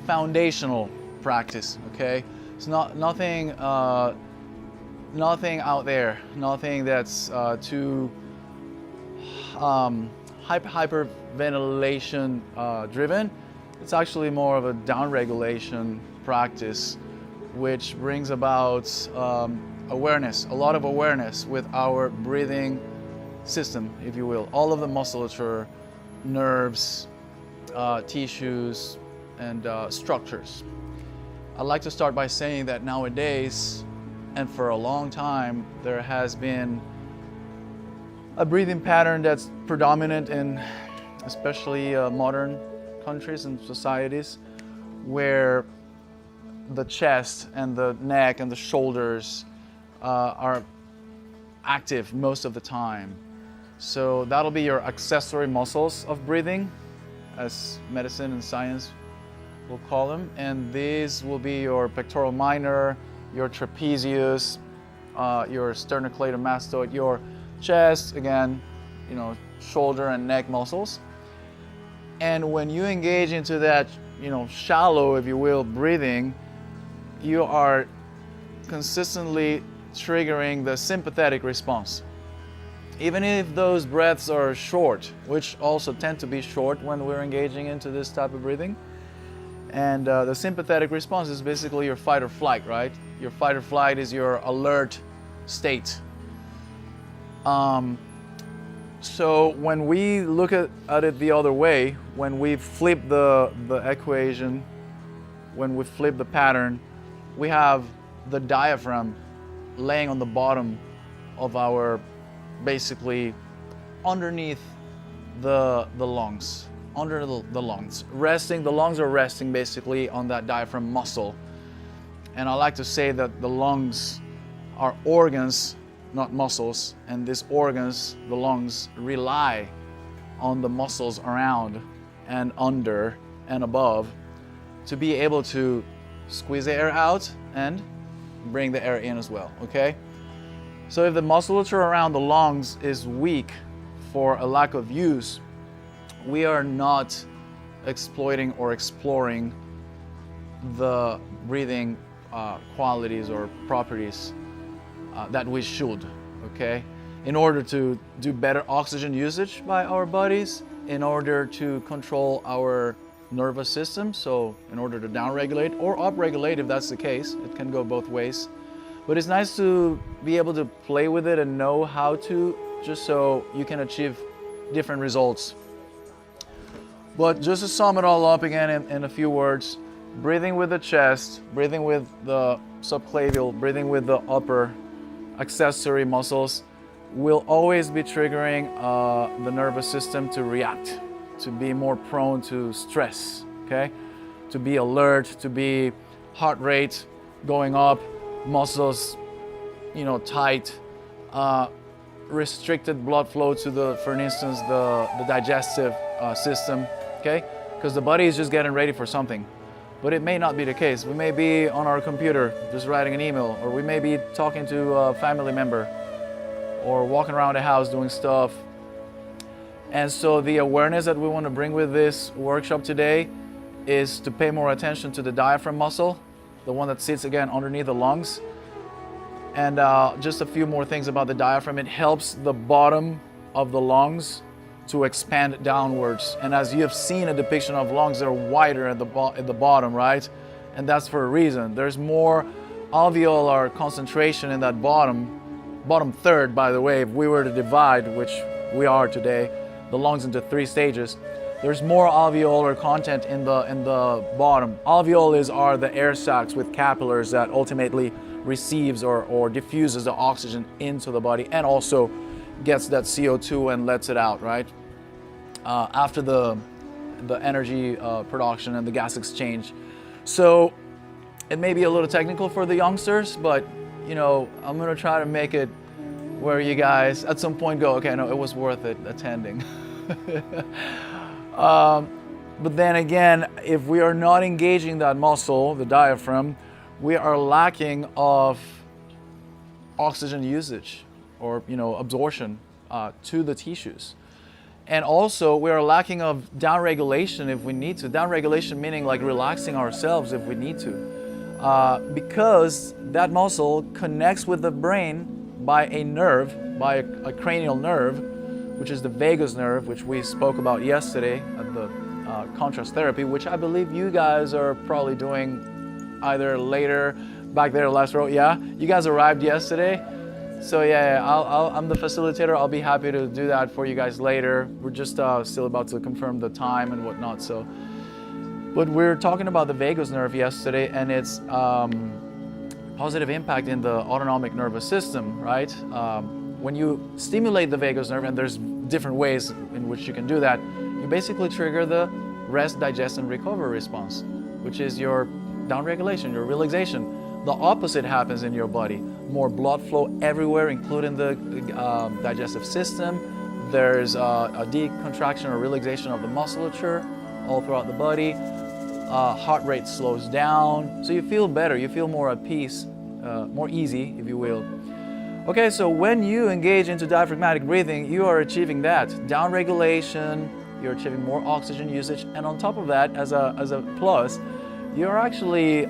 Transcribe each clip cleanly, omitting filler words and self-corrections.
foundational practice. Okay, it's nothing out there, nothing that's too hyperventilation driven. It's actually more of a down-regulation practice, which brings about awareness, a lot of awareness with our breathing system, if you will. All of the musculature, nerves, tissues, and structures. I'd like to start by saying that nowadays, and for a long time, there has been a breathing pattern that's predominant in especially modern countries and societies, where the chest and the neck and the shoulders are active most of the time. So that'll be your accessory muscles of breathing, as medicine and science will call them. And these will be your pectoral minor, your trapezius, your sternocleidomastoid, your chest, again, shoulder and neck muscles. And when you engage into that, shallow, if you will, breathing, you are consistently triggering the sympathetic response. Even if those breaths are short, which also tend to be short when we're engaging into this type of breathing. And the sympathetic response is basically your fight or flight, right? Your fight or flight is your alert state. So when we look at it the other way, when we flip the equation, when we flip the pattern, we have the diaphragm laying on the bottom of our, basically underneath the lungs, under the lungs. Resting, the lungs are resting basically on that diaphragm muscle. And I like to say that the lungs are organs, not muscles, and these organs, the lungs, rely on the muscles around and under and above to be able to squeeze the air out and bring the air in as well, okay? So if the musculature around the lungs is weak for a lack of use, we are not exploiting or exploring the breathing qualities or properties that we should, okay? In order to do better oxygen usage by our bodies, in order to control our nervous system, so in order to downregulate or upregulate if that's the case, it can go both ways. But it's nice to be able to play with it and know how to, just so you can achieve different results. But just to sum it all up again in a few words, breathing with the chest, breathing with the subclavial, breathing with the upper accessory muscles will always be triggering the nervous system to react, to be more prone to stress, okay? To be alert, to be heart rate going up, muscles, tight, restricted blood flow to for instance, the digestive system, okay? Because the body is just getting ready for something. But it may not be the case. We may be on our computer just writing an email, or we may be talking to a family member, or walking around the house doing stuff. And so the awareness that we want to bring with this workshop today is to pay more attention to the diaphragm muscle, the one that sits again underneath the lungs. And just a few more things about the diaphragm. It helps the bottom of the lungs to expand downwards. And as you have seen a depiction of lungs, they're wider at the bottom, right? And that's for a reason. There's more alveolar concentration in that bottom third, by the way. If we were to divide, which we are today, the lungs into 3 stages, there's more alveolar content in the bottom. Alveoles are the air sacs with capillaries that ultimately receives or diffuses the oxygen into the body and also gets that CO2 and lets it out, right? After the energy production and the gas exchange. So it may be a little technical for the youngsters, but I'm gonna try to make it where you guys at some point go, okay, no, it was worth it attending. But then again, if we are not engaging that muscle, the diaphragm, we are lacking of oxygen usage or absorption to the tissues. And also we are lacking of down regulation if we need to. Down regulation meaning like relaxing ourselves if we need to. Because that muscle connects with the brain by a nerve, by a cranial nerve, which is the vagus nerve, which we spoke about yesterday at the contrast therapy, which I believe you guys are probably doing either later, back there last row. Yeah, you guys arrived yesterday. So yeah, I'm the facilitator. I'll be happy to do that for you guys later. We're just still about to confirm the time and whatnot. So, but we're talking about the vagus nerve yesterday and its positive impact in the autonomic nervous system, right? When you stimulate the vagus nerve, and there's different ways in which you can do that, you basically trigger the rest, digest, and recover response, which is your down regulation, your relaxation. The opposite happens in your body. More blood flow everywhere, including the digestive system. There's a decontraction or relaxation of the musculature all throughout the body. Heart rate slows down. So you feel better, you feel more at peace, more easy, if you will. Okay, so when you engage into diaphragmatic breathing, you are achieving that. Down regulation, you're achieving more oxygen usage, and on top of that, as a plus, you're actually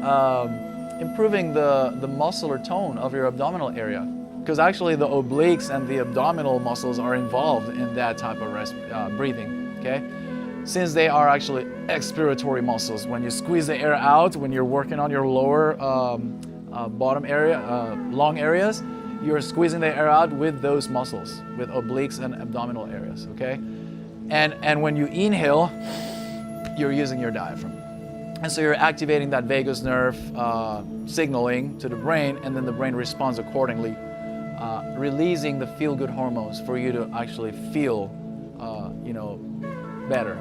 improving the muscular tone of your abdominal area, because actually the obliques and the abdominal muscles are involved in that type of breathing, okay? Since they are actually expiratory muscles. When you squeeze the air out, when you're working on your lower bottom area, lung areas, you're squeezing the air out with those muscles, with obliques and abdominal areas, okay? And when you inhale, you're using your diaphragm. And so you're activating that vagus nerve signaling to the brain, and then the brain responds accordingly, releasing the feel-good hormones for you to actually feel, better,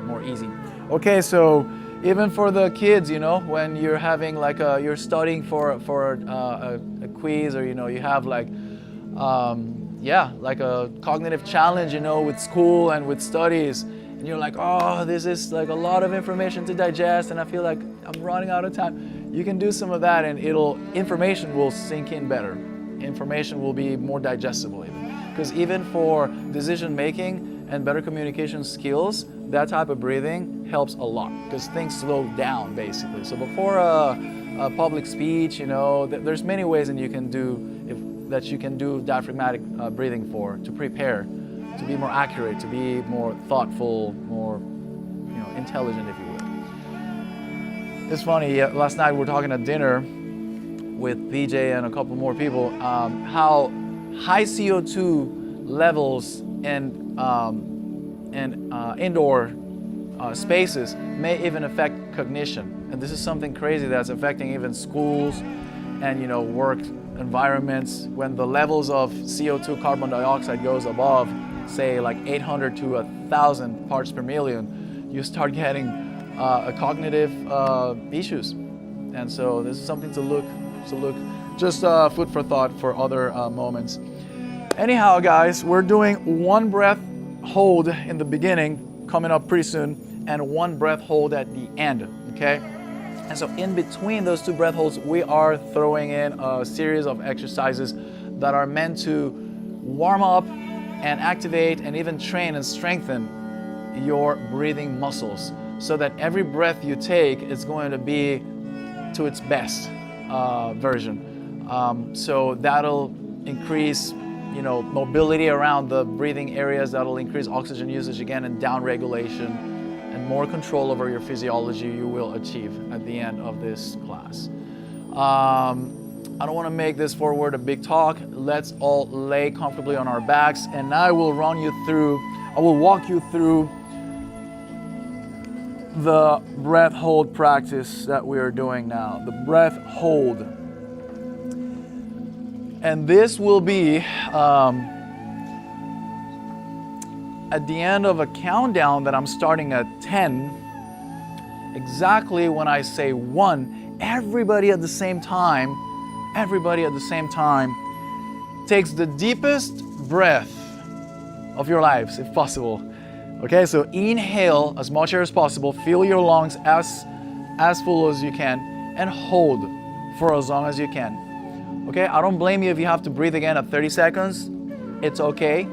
more easy. Okay, so even for the kids, when you're having you're studying for a quiz, or you have like a cognitive challenge, with school and with studies. And you're like, oh, this is like a lot of information to digest, and I feel like I'm running out of time. You can do some of that, and information will sink in better. Information will be more digestible even. Because even for decision making and better communication skills, that type of breathing helps a lot, because things slow down basically. So before a public speech, there's many ways that you can do diaphragmatic breathing to prepare, to be more accurate, to be more thoughtful, more intelligent, if you will. It's funny, last night we were talking at dinner with PJ and a couple more people, how high CO2 levels in indoor spaces may even affect cognition. And this is something crazy that's affecting even schools and work environments. When the levels of CO2, carbon dioxide, goes above, say like 800 to 1,000 parts per million, you start getting cognitive issues. And so this is something to look, just food for thought for other moments. Anyhow, guys, we're doing one breath hold in the beginning, coming up pretty soon, and one breath hold at the end, okay? And so in between those two breath holds, we are throwing in a series of exercises that are meant to warm up and activate and even train and strengthen your breathing muscles, so that every breath you take is going to be to its best version. So that'll increase mobility around the breathing areas, that'll increase oxygen usage again, and down regulation, and more control over your physiology you will achieve at the end of this class. I don't want to make this forward a big talk. Let's all lay comfortably on our backs, and I will walk you through the breath hold practice that we are doing now, the breath hold. And this will be at the end of a countdown that I'm starting at 10, exactly when I say 1, everybody at the same time takes the deepest breath of your lives, if possible. Okay, so inhale as much air as possible, fill your lungs as full as you can, and hold for as long as you can. Okay, I don't blame you if you have to breathe again at 30 seconds. It's okay.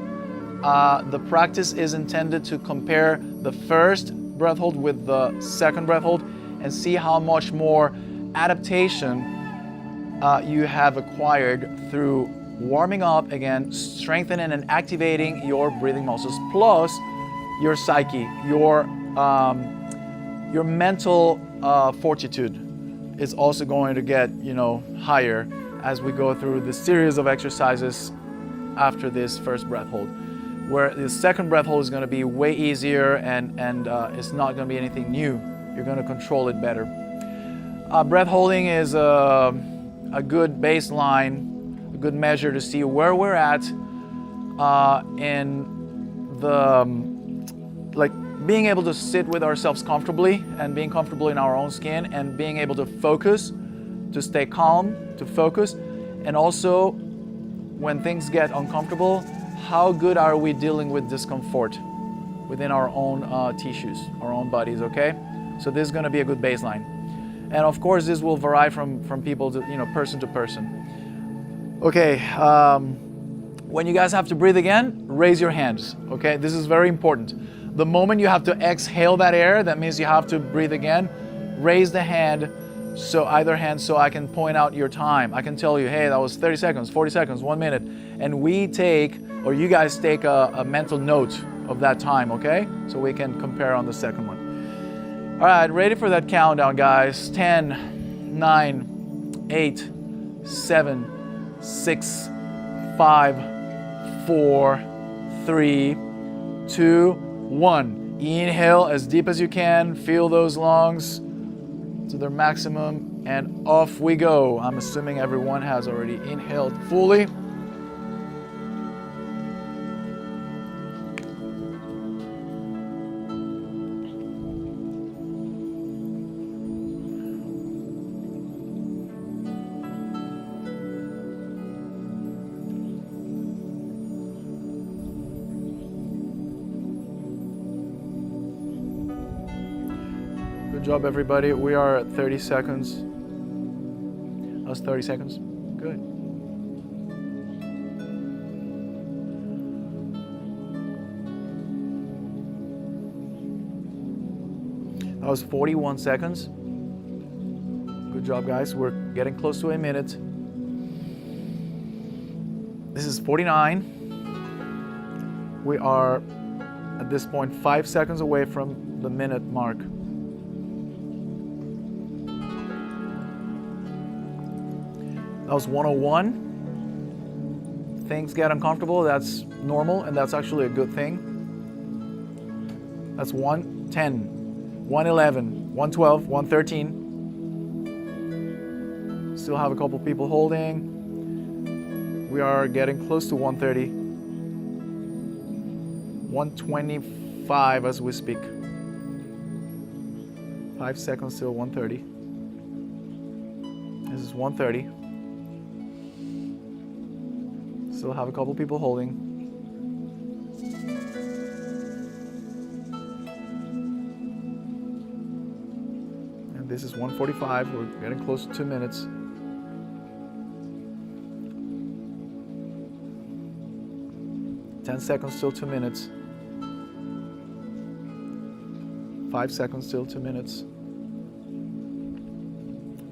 The practice is intended to compare the first breath hold with the second breath hold and see how much more adaptation you have acquired through warming up again, strengthening and activating your breathing muscles, plus your psyche, your mental fortitude is also going to get, higher as we go through the series of exercises after this first breath hold, where the second breath hold is going to be way easier and it's not going to be anything new. You're going to control it better. Breath holding is a good baseline, a good measure to see where we're at in the being able to sit with ourselves comfortably and being comfortable in our own skin and being able to focus, to stay calm, to focus, and also when things get uncomfortable, how good are we dealing with discomfort within our own tissues, our own bodies, okay? So this is going to be a good baseline. And of course, this will vary from people to, person to person. Okay, when you guys have to breathe again, raise your hands, okay? This is very important. The moment you have to exhale that air, that means you have to breathe again, raise the hand, so either hand, so I can point out your time. I can tell you, hey, that was 30 seconds, 40 seconds, 1 minute. And we take, or you guys take a mental note of that time, okay? So we can compare on the second one. All right, ready for that countdown, guys. 10, 9, 8, 7, 6, 5, 4, 3, 2, 1. Inhale as deep as you can. Feel those lungs to their maximum and off we go. I'm assuming everyone has already inhaled fully. Good job, everybody. We are at 30 seconds. That was 30 seconds. Good. That was 41 seconds. Good job, guys. We're getting close to a minute. This is 49. We are, at this point, 5 seconds away from the minute mark. That was 101. Things get uncomfortable, that's normal, and that's actually a good thing. That's 110, 111, 112, 113. Still have a couple people holding. We are getting close to 130. 125 as we speak. 5 seconds till 130. This is 130. Still have a couple people holding. And this is 145. We're getting close to 2 minutes. Ten seconds till 2 minutes. 5 seconds till 2 minutes.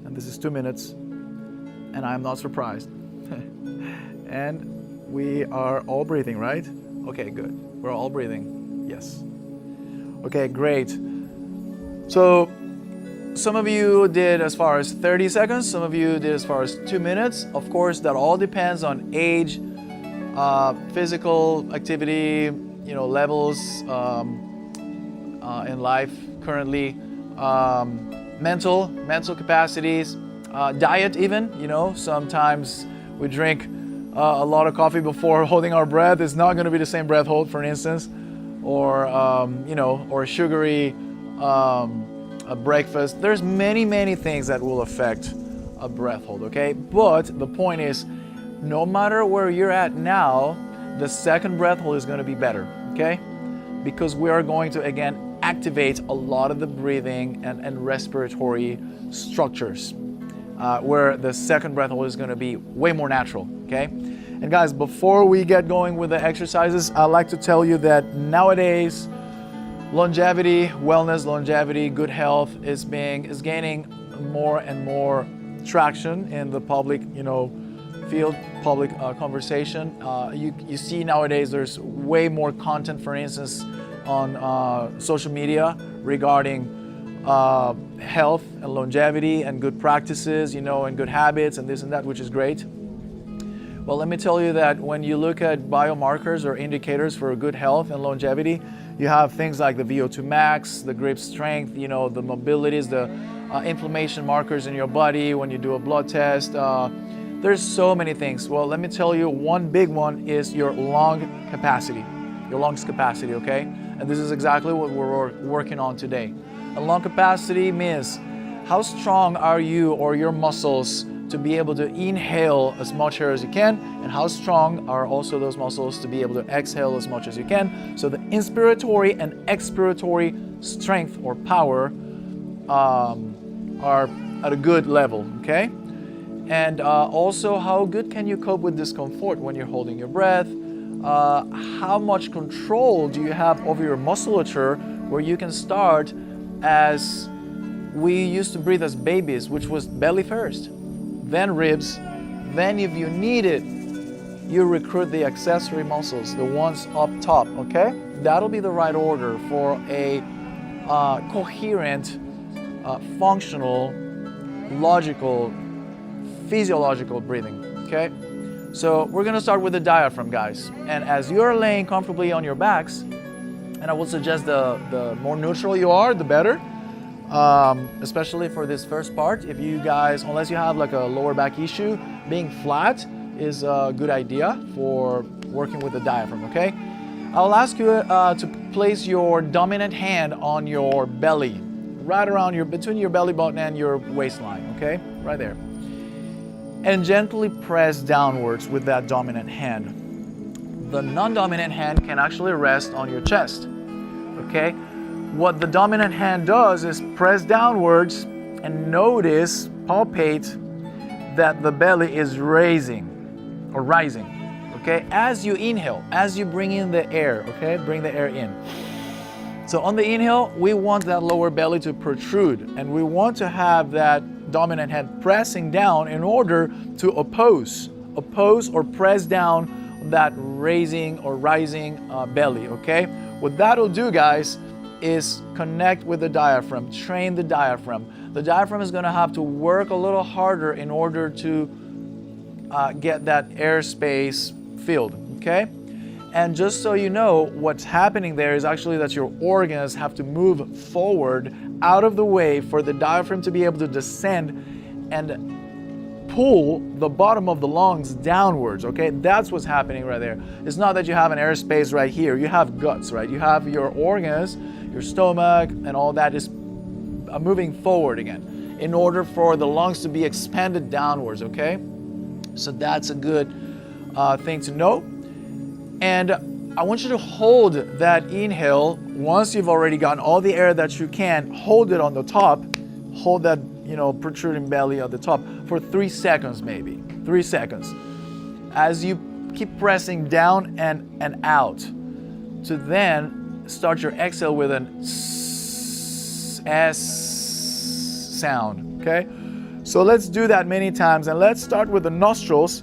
And this is 2 minutes. And I'm not surprised. And we are all breathing, right? Okay, good. We're all breathing. Yes. Okay, great. So some of you did as far as 30 seconds. Some of you did as far as 2 minutes. Of course, that all depends on age, physical activity, levels in life currently, mental capacities, diet even. Sometimes we drink a lot of coffee before holding our breath. It's not going to be the same breath hold, for instance, or or sugary a breakfast. There's many things that will affect a breath hold, okay? But the point is, no matter where you're at now, the second breath hold is going to be better, okay? Because we are going to again activate a lot of the breathing and respiratory structures, where the second breath hold is going to be way more natural, okay? And guys, before we get going with the exercises, I'd like to tell you that nowadays, longevity, wellness, longevity, good health is gaining more and more traction in the public, field, public conversation. You see nowadays there's way more content, for instance, on social media regarding health and longevity and good practices, and good habits and this and that, which is great. Well, let me tell you that when you look at biomarkers or indicators for good health and longevity, you have things like the VO2 max, the grip strength, the mobilities, the inflammation markers in your body when you do a blood test. There's so many things. Well, let me tell you, one big one is your lung capacity, your lungs capacity, okay? And this is exactly what we're working on today. And lung capacity means how strong are you or your muscles to be able to inhale as much air as you can, and how strong are also those muscles to be able to exhale as much as you can. So the inspiratory and expiratory strength or power are at a good level, okay? And also, how good can you cope with discomfort when you're holding your breath? How much control do you have over your musculature, where you can start as we used to breathe as babies, which was belly first, then ribs, then if you need it, you recruit the accessory muscles, the ones up top, okay? That'll be the right order for a coherent, functional, logical, physiological breathing, okay? So we're gonna start with the diaphragm, guys. And as you're laying comfortably on your backs, and I would suggest the more neutral you are, the better. Especially for this first part. If you guys, unless you have like a lower back issue, being flat is a good idea for working with the diaphragm, okay? I'll ask you to place your dominant hand on your belly, right around between your belly button and your waistline, okay? Right there. And gently press downwards with that dominant hand. The non-dominant hand can actually rest on your chest, okay? What the dominant hand does is press downwards and notice, palpate that the belly is raising or rising, okay? As you inhale, as you bring in the air, okay? Bring the air in. So on the inhale, we want that lower belly to protrude, and we want to have that dominant hand pressing down in order to oppose or press down that raising or rising belly, okay? What that'll do, guys, is connect with the diaphragm, train the diaphragm. The diaphragm is gonna have to work a little harder in order to get that airspace filled, okay? And just so you know, what's happening there is actually that your organs have to move forward out of the way for the diaphragm to be able to descend and pull the bottom of the lungs downwards, okay? That's what's happening right there. It's not that you have an airspace right here. You have guts, right? You have your organs, your stomach, and all that is moving forward again in order for the lungs to be expanded downwards, okay? So that's a good thing to know. And I want you to hold that inhale. Once you've already gotten all the air that you can, hold it on the top. Hold that, protruding belly at the top for 3 seconds, maybe 3 seconds. As you keep pressing down and out, to then start your exhale with an S sound, okay? So let's do that many times, and let's start with the nostrils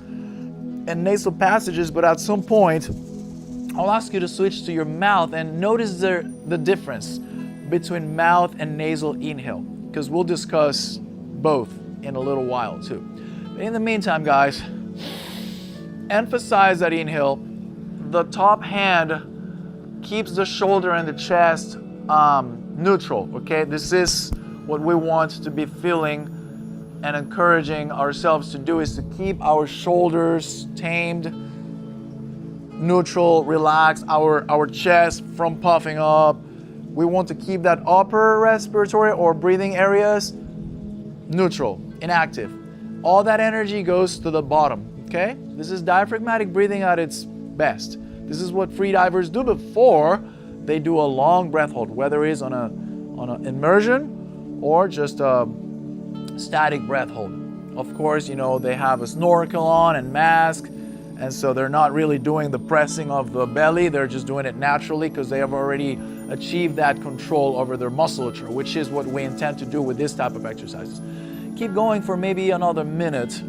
and nasal passages, but at some point, I'll ask you to switch to your mouth and notice the difference between mouth and nasal inhale, because we'll discuss both in a little while too. But in the meantime, guys, emphasize that inhale. The top hand keeps the shoulder and the chest neutral, okay? This is what we want to be feeling and encouraging ourselves to do, is to keep our shoulders tamed, neutral, relaxed, our chest from puffing up. We want to keep that upper respiratory or breathing areas neutral, inactive. All that energy goes to the bottom, okay? This is diaphragmatic breathing at its best. This is what free divers do before they do a long breath hold, whether it is on an immersion or just a static breath hold. Of course, they have a snorkel on and mask, And so they're not really doing the pressing of the belly, they're just doing it naturally because they have already achieved that control over their musculature, which is what we intend to do with this type of exercises. Keep going for maybe another minute.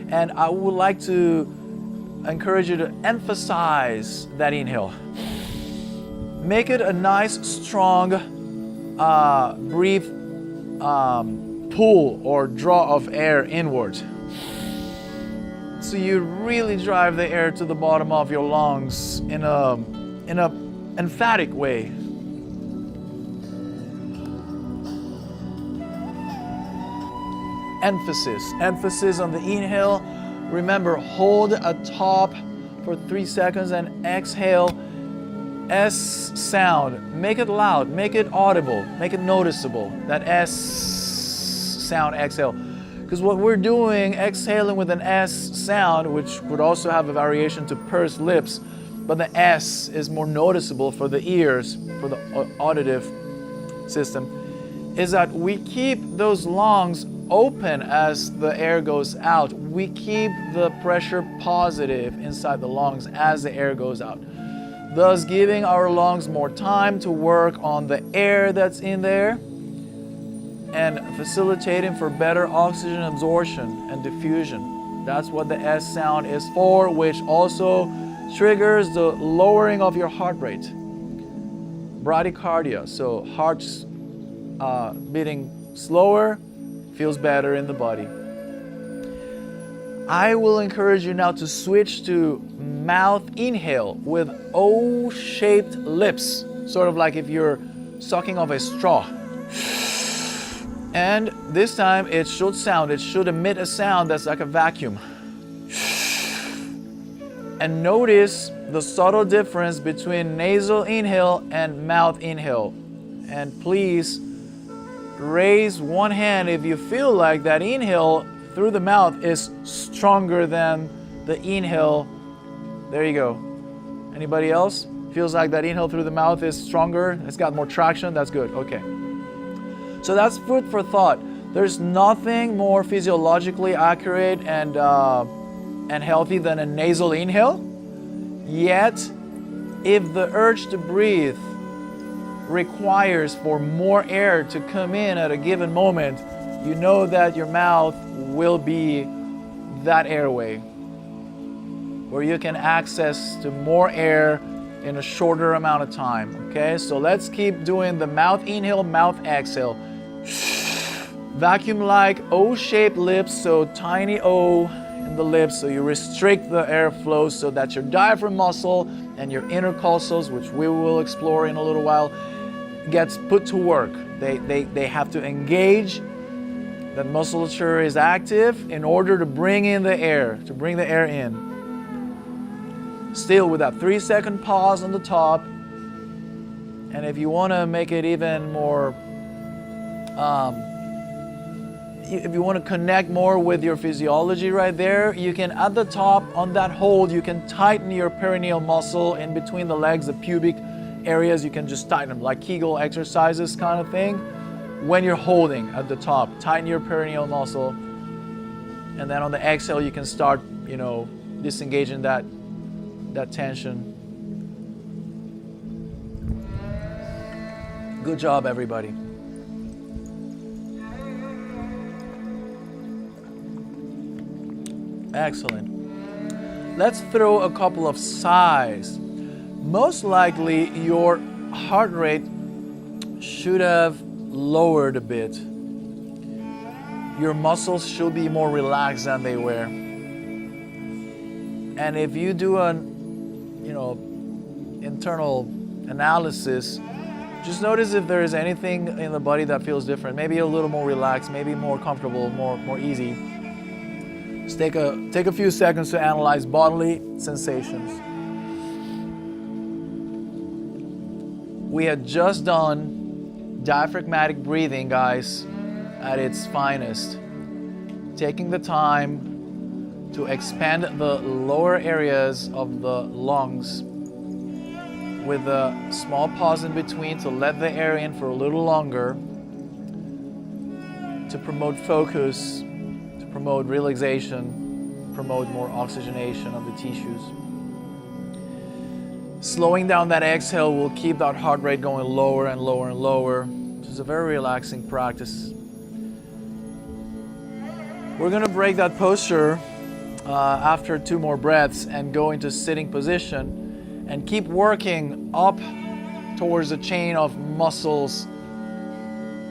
And I would like to encourage you to emphasize that inhale. Make it a nice, strong breathe pull or draw of air inward. So you really drive the air to the bottom of your lungs in a emphatic way. Emphasis on the inhale. Remember, hold a top for 3 seconds and exhale. S sound. Make it loud, make it audible, make it noticeable. That S sound, exhale. Because what we're doing, exhaling with an S sound, which would also have a variation to pursed lips, but the S is more noticeable for the ears, for the auditive system, is that we keep those lungs open as the air goes out. We keep the pressure positive inside the lungs as the air goes out, thus giving our lungs more time to work on the air that's in there and facilitating for better oxygen absorption and diffusion. That's what the S sound is for, which also triggers the lowering of your heart rate. Bradycardia, so heart's beating slower, feels better in the body. I will encourage you now to switch to mouth inhale with O-shaped lips, sort of like if you're sucking off a straw. And this time it should emit a sound that's like a vacuum. And notice the subtle difference between nasal inhale and mouth inhale. And please raise one hand if you feel like that inhale through the mouth is stronger than the inhale. There you go. Anybody else? Feels like that inhale through the mouth is stronger? It's got more traction? That's good. Okay. So that's food for thought. There's nothing more physiologically accurate and healthy than a nasal inhale. Yet, if the urge to breathe requires for more air to come in at a given moment, you know that your mouth will be that airway where you can access to more air in a shorter amount of time. Okay, so let's keep doing the mouth inhale, mouth exhale. Vacuum-like O-shaped lips, so tiny O in the lips, so you restrict the airflow so that your diaphragm muscle and your intercostals, which we will explore in a little while, gets put to work. They have to engage. That musculature is active in order to bring in the air, to bring the air in. Still with that 3-second pause on the top. And if you want to make it even more, if you want to connect more with your physiology right there, you can, at the top on that hold, you can tighten your perineal muscle in between the legs, the pubic areas. You can just tighten them, like Kegel exercises kind of thing. When you're holding at the top, tighten your perineal muscle. And then on the exhale, you can start, disengaging that tension. Good job, everybody. Excellent. Let's throw a couple of sighs. Most likely, your heart rate should have lowered a bit. Your muscles should be more relaxed than they were. And if you do an, internal analysis, just notice if there is anything in the body that feels different. Maybe a little more relaxed, maybe more comfortable, more easy. Just take a few seconds to analyze bodily sensations. We had just done diaphragmatic breathing, guys, at its finest. Taking the time to expand the lower areas of the lungs with a small pause in between to let the air in for a little longer, to promote focus, to promote relaxation, promote more oxygenation of the tissues. Slowing down that exhale will keep that heart rate going lower and lower and lower, which is a very relaxing practice. We're going to break that posture after 2 more breaths and go into sitting position and keep working up towards a chain of muscles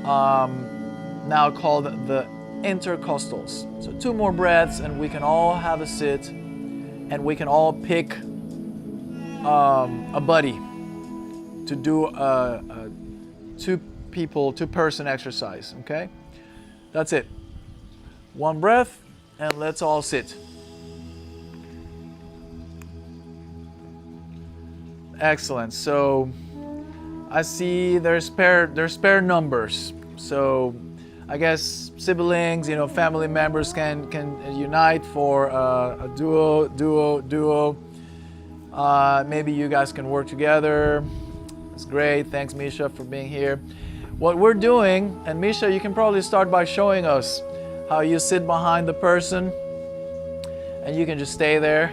now called the intercostals. So 2 more breaths and we can all have a sit, and we can all pick a buddy to do a 2-person exercise, okay? That's it. 1 breath and let's all sit. Excellent. So I see there's spare numbers. So I guess siblings, family members can unite for a duo. Maybe you guys can work together. That's great. Thanks, Misha, for being here. What we're doing, and Misha, you can probably start by showing us how you sit behind the person, and you can just stay there.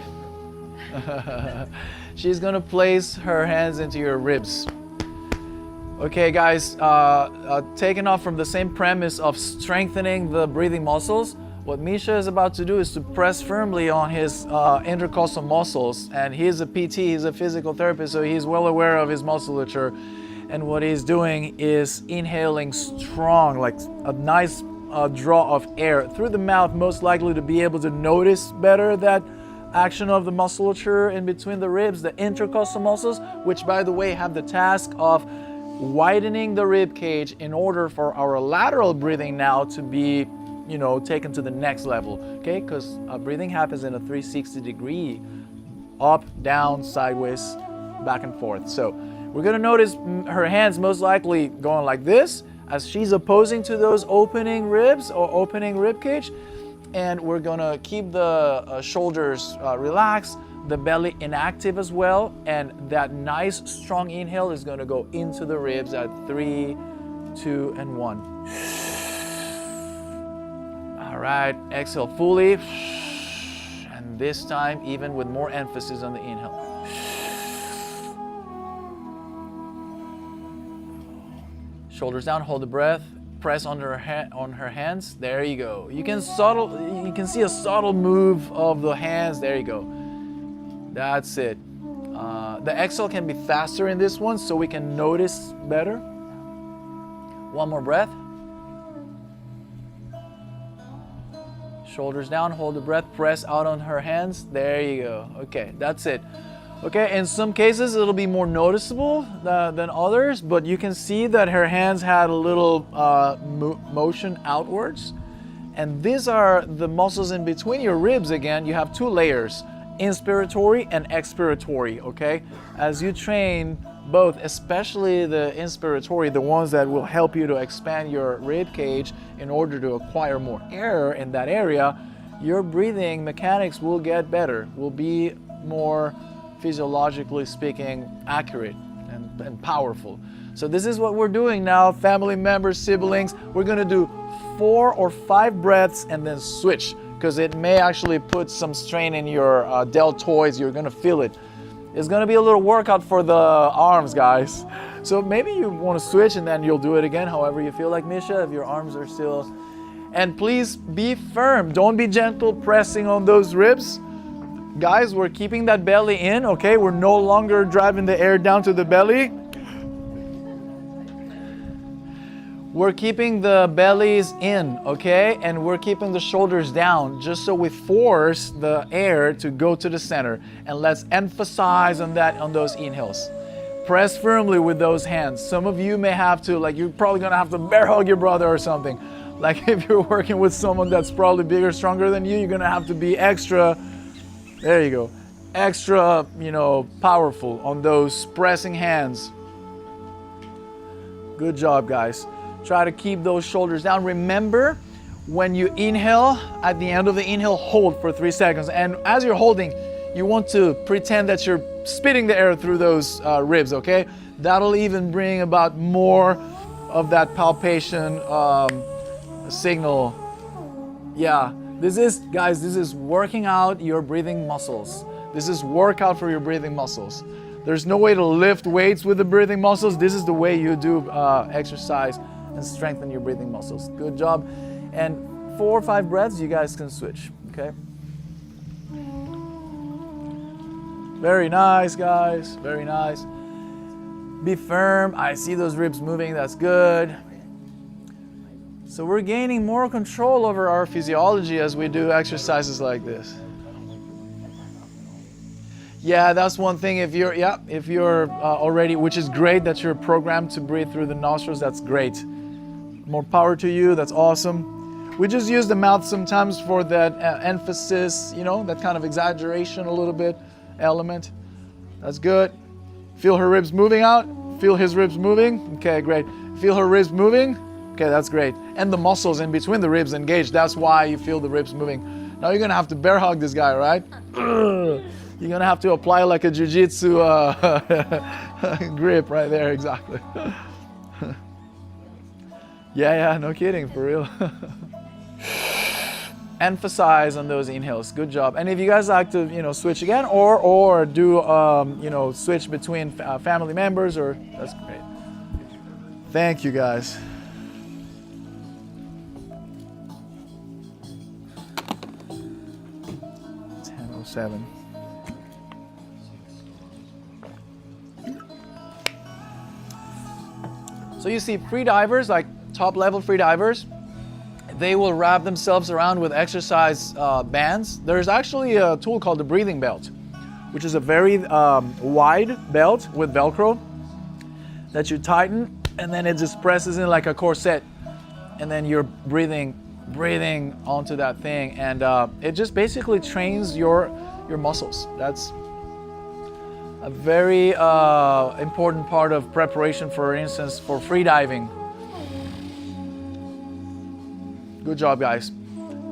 She's gonna place her hands into your ribs. Okay, guys, taking off from the same premise of strengthening the breathing muscles, what Misha is about to do is to press firmly on his intercostal muscles. And he's a PT, he's a physical therapist, so he's well aware of his musculature. And what he's doing is inhaling strong, like a nice draw of air through the mouth, most likely to be able to notice better that action of the musculature in between the ribs, the intercostal muscles, which by the way have the task of widening the rib cage in order for our lateral breathing now to be, taken to the next level, okay? Because breathing happens in a 360-degree, up, down, sideways, back and forth. So we're gonna notice her hands most likely going like this as she's opposing to those opening ribs or opening rib cage. And we're gonna keep the shoulders relaxed, the belly inactive as well, and that nice strong inhale is gonna go into the ribs at 3, 2, and 1. All right, exhale fully, and this time even with more emphasis on the inhale. Shoulders down, hold the breath. Press on her hands. There you go. You can see a subtle move of the hands. There you go. That's it. The exhale can be faster in this one so we can notice better. 1 more breath. Shoulders down, hold the breath, press out on her hands. There you go. Okay, that's it. Okay, in some cases it'll be more noticeable than others, but you can see that her hands had a little motion outwards. And these are the muscles in between your ribs again. You have 2 layers, inspiratory and expiratory, okay? As you train both, especially the inspiratory, the ones that will help you to expand your rib cage in order to acquire more air in that area, your breathing mechanics will get better, will be more physiologically speaking accurate and powerful. So this is what we're doing now, family members, siblings. We're gonna do 4 or 5 breaths and then switch, because it may actually put some strain in your deltoids. You're gonna feel it. It's gonna be a little workout for the arms, guys. So maybe you wanna switch and then you'll do it again, however you feel like, Misha, if your arms are still. And please be firm. Don't be gentle pressing on those ribs. Guys, we're keeping that belly in, okay? We're no longer driving the air down to the belly. We're keeping the bellies in, okay? And we're keeping the shoulders down just so we force the air to go to the center. And let's emphasize on that, on those inhales. Press firmly with those hands. Some of you may have to, like, you're probably gonna have to bear hug your brother or something. Like if you're working with someone that's probably bigger, stronger than you, you're gonna have to be extra, there you go, extra, powerful on those pressing hands. Good job, guys. Try to keep those shoulders down. Remember, when you inhale, at the end of the inhale, hold for 3 seconds. And as you're holding, you want to pretend that you're spitting the air through those ribs, okay? That'll even bring about more of that palpation signal. Yeah, This is, guys, this is working out your breathing muscles. This is workout for your breathing muscles. There's no way to lift weights with the breathing muscles. This is the way you do exercise and strengthen your breathing muscles. Good job. And 4 or 5 breaths, you guys can switch, okay? Very nice, guys, very nice. Be firm. I see those ribs moving, that's good. So we're gaining more control over our physiology as we do exercises like this. Yeah, that's one thing. If you're already, which is great that you're programmed to breathe through the nostrils, that's great. More power to you, that's awesome. We just use the mouth sometimes for that emphasis, you know, that kind of exaggeration a little bit element. That's good. Feel her ribs moving out. Feel his ribs moving. Okay, great. Feel her ribs moving. Okay, that's great. And the muscles in between the ribs engaged. That's why you feel the ribs moving. Now you're gonna have to bear hug this guy, right? You're gonna have to apply like a jiu-jitsu grip right there, exactly. Yeah, no kidding, for real. Emphasize on those inhales. Good job. And if you guys like to, you know, switch again or do, you know, switch between family members, or that's great. Thank you, guys. Seven. So you see free divers, like top level free divers, they will wrap themselves around with exercise bands. There's actually a tool called the breathing belt, which is a very wide belt with Velcro that you tighten, and then it just presses in like a corset, and then you're breathing onto that thing, and it just basically trains your muscles. That's a very important part of preparation, for instance, for free diving. Good job, guys.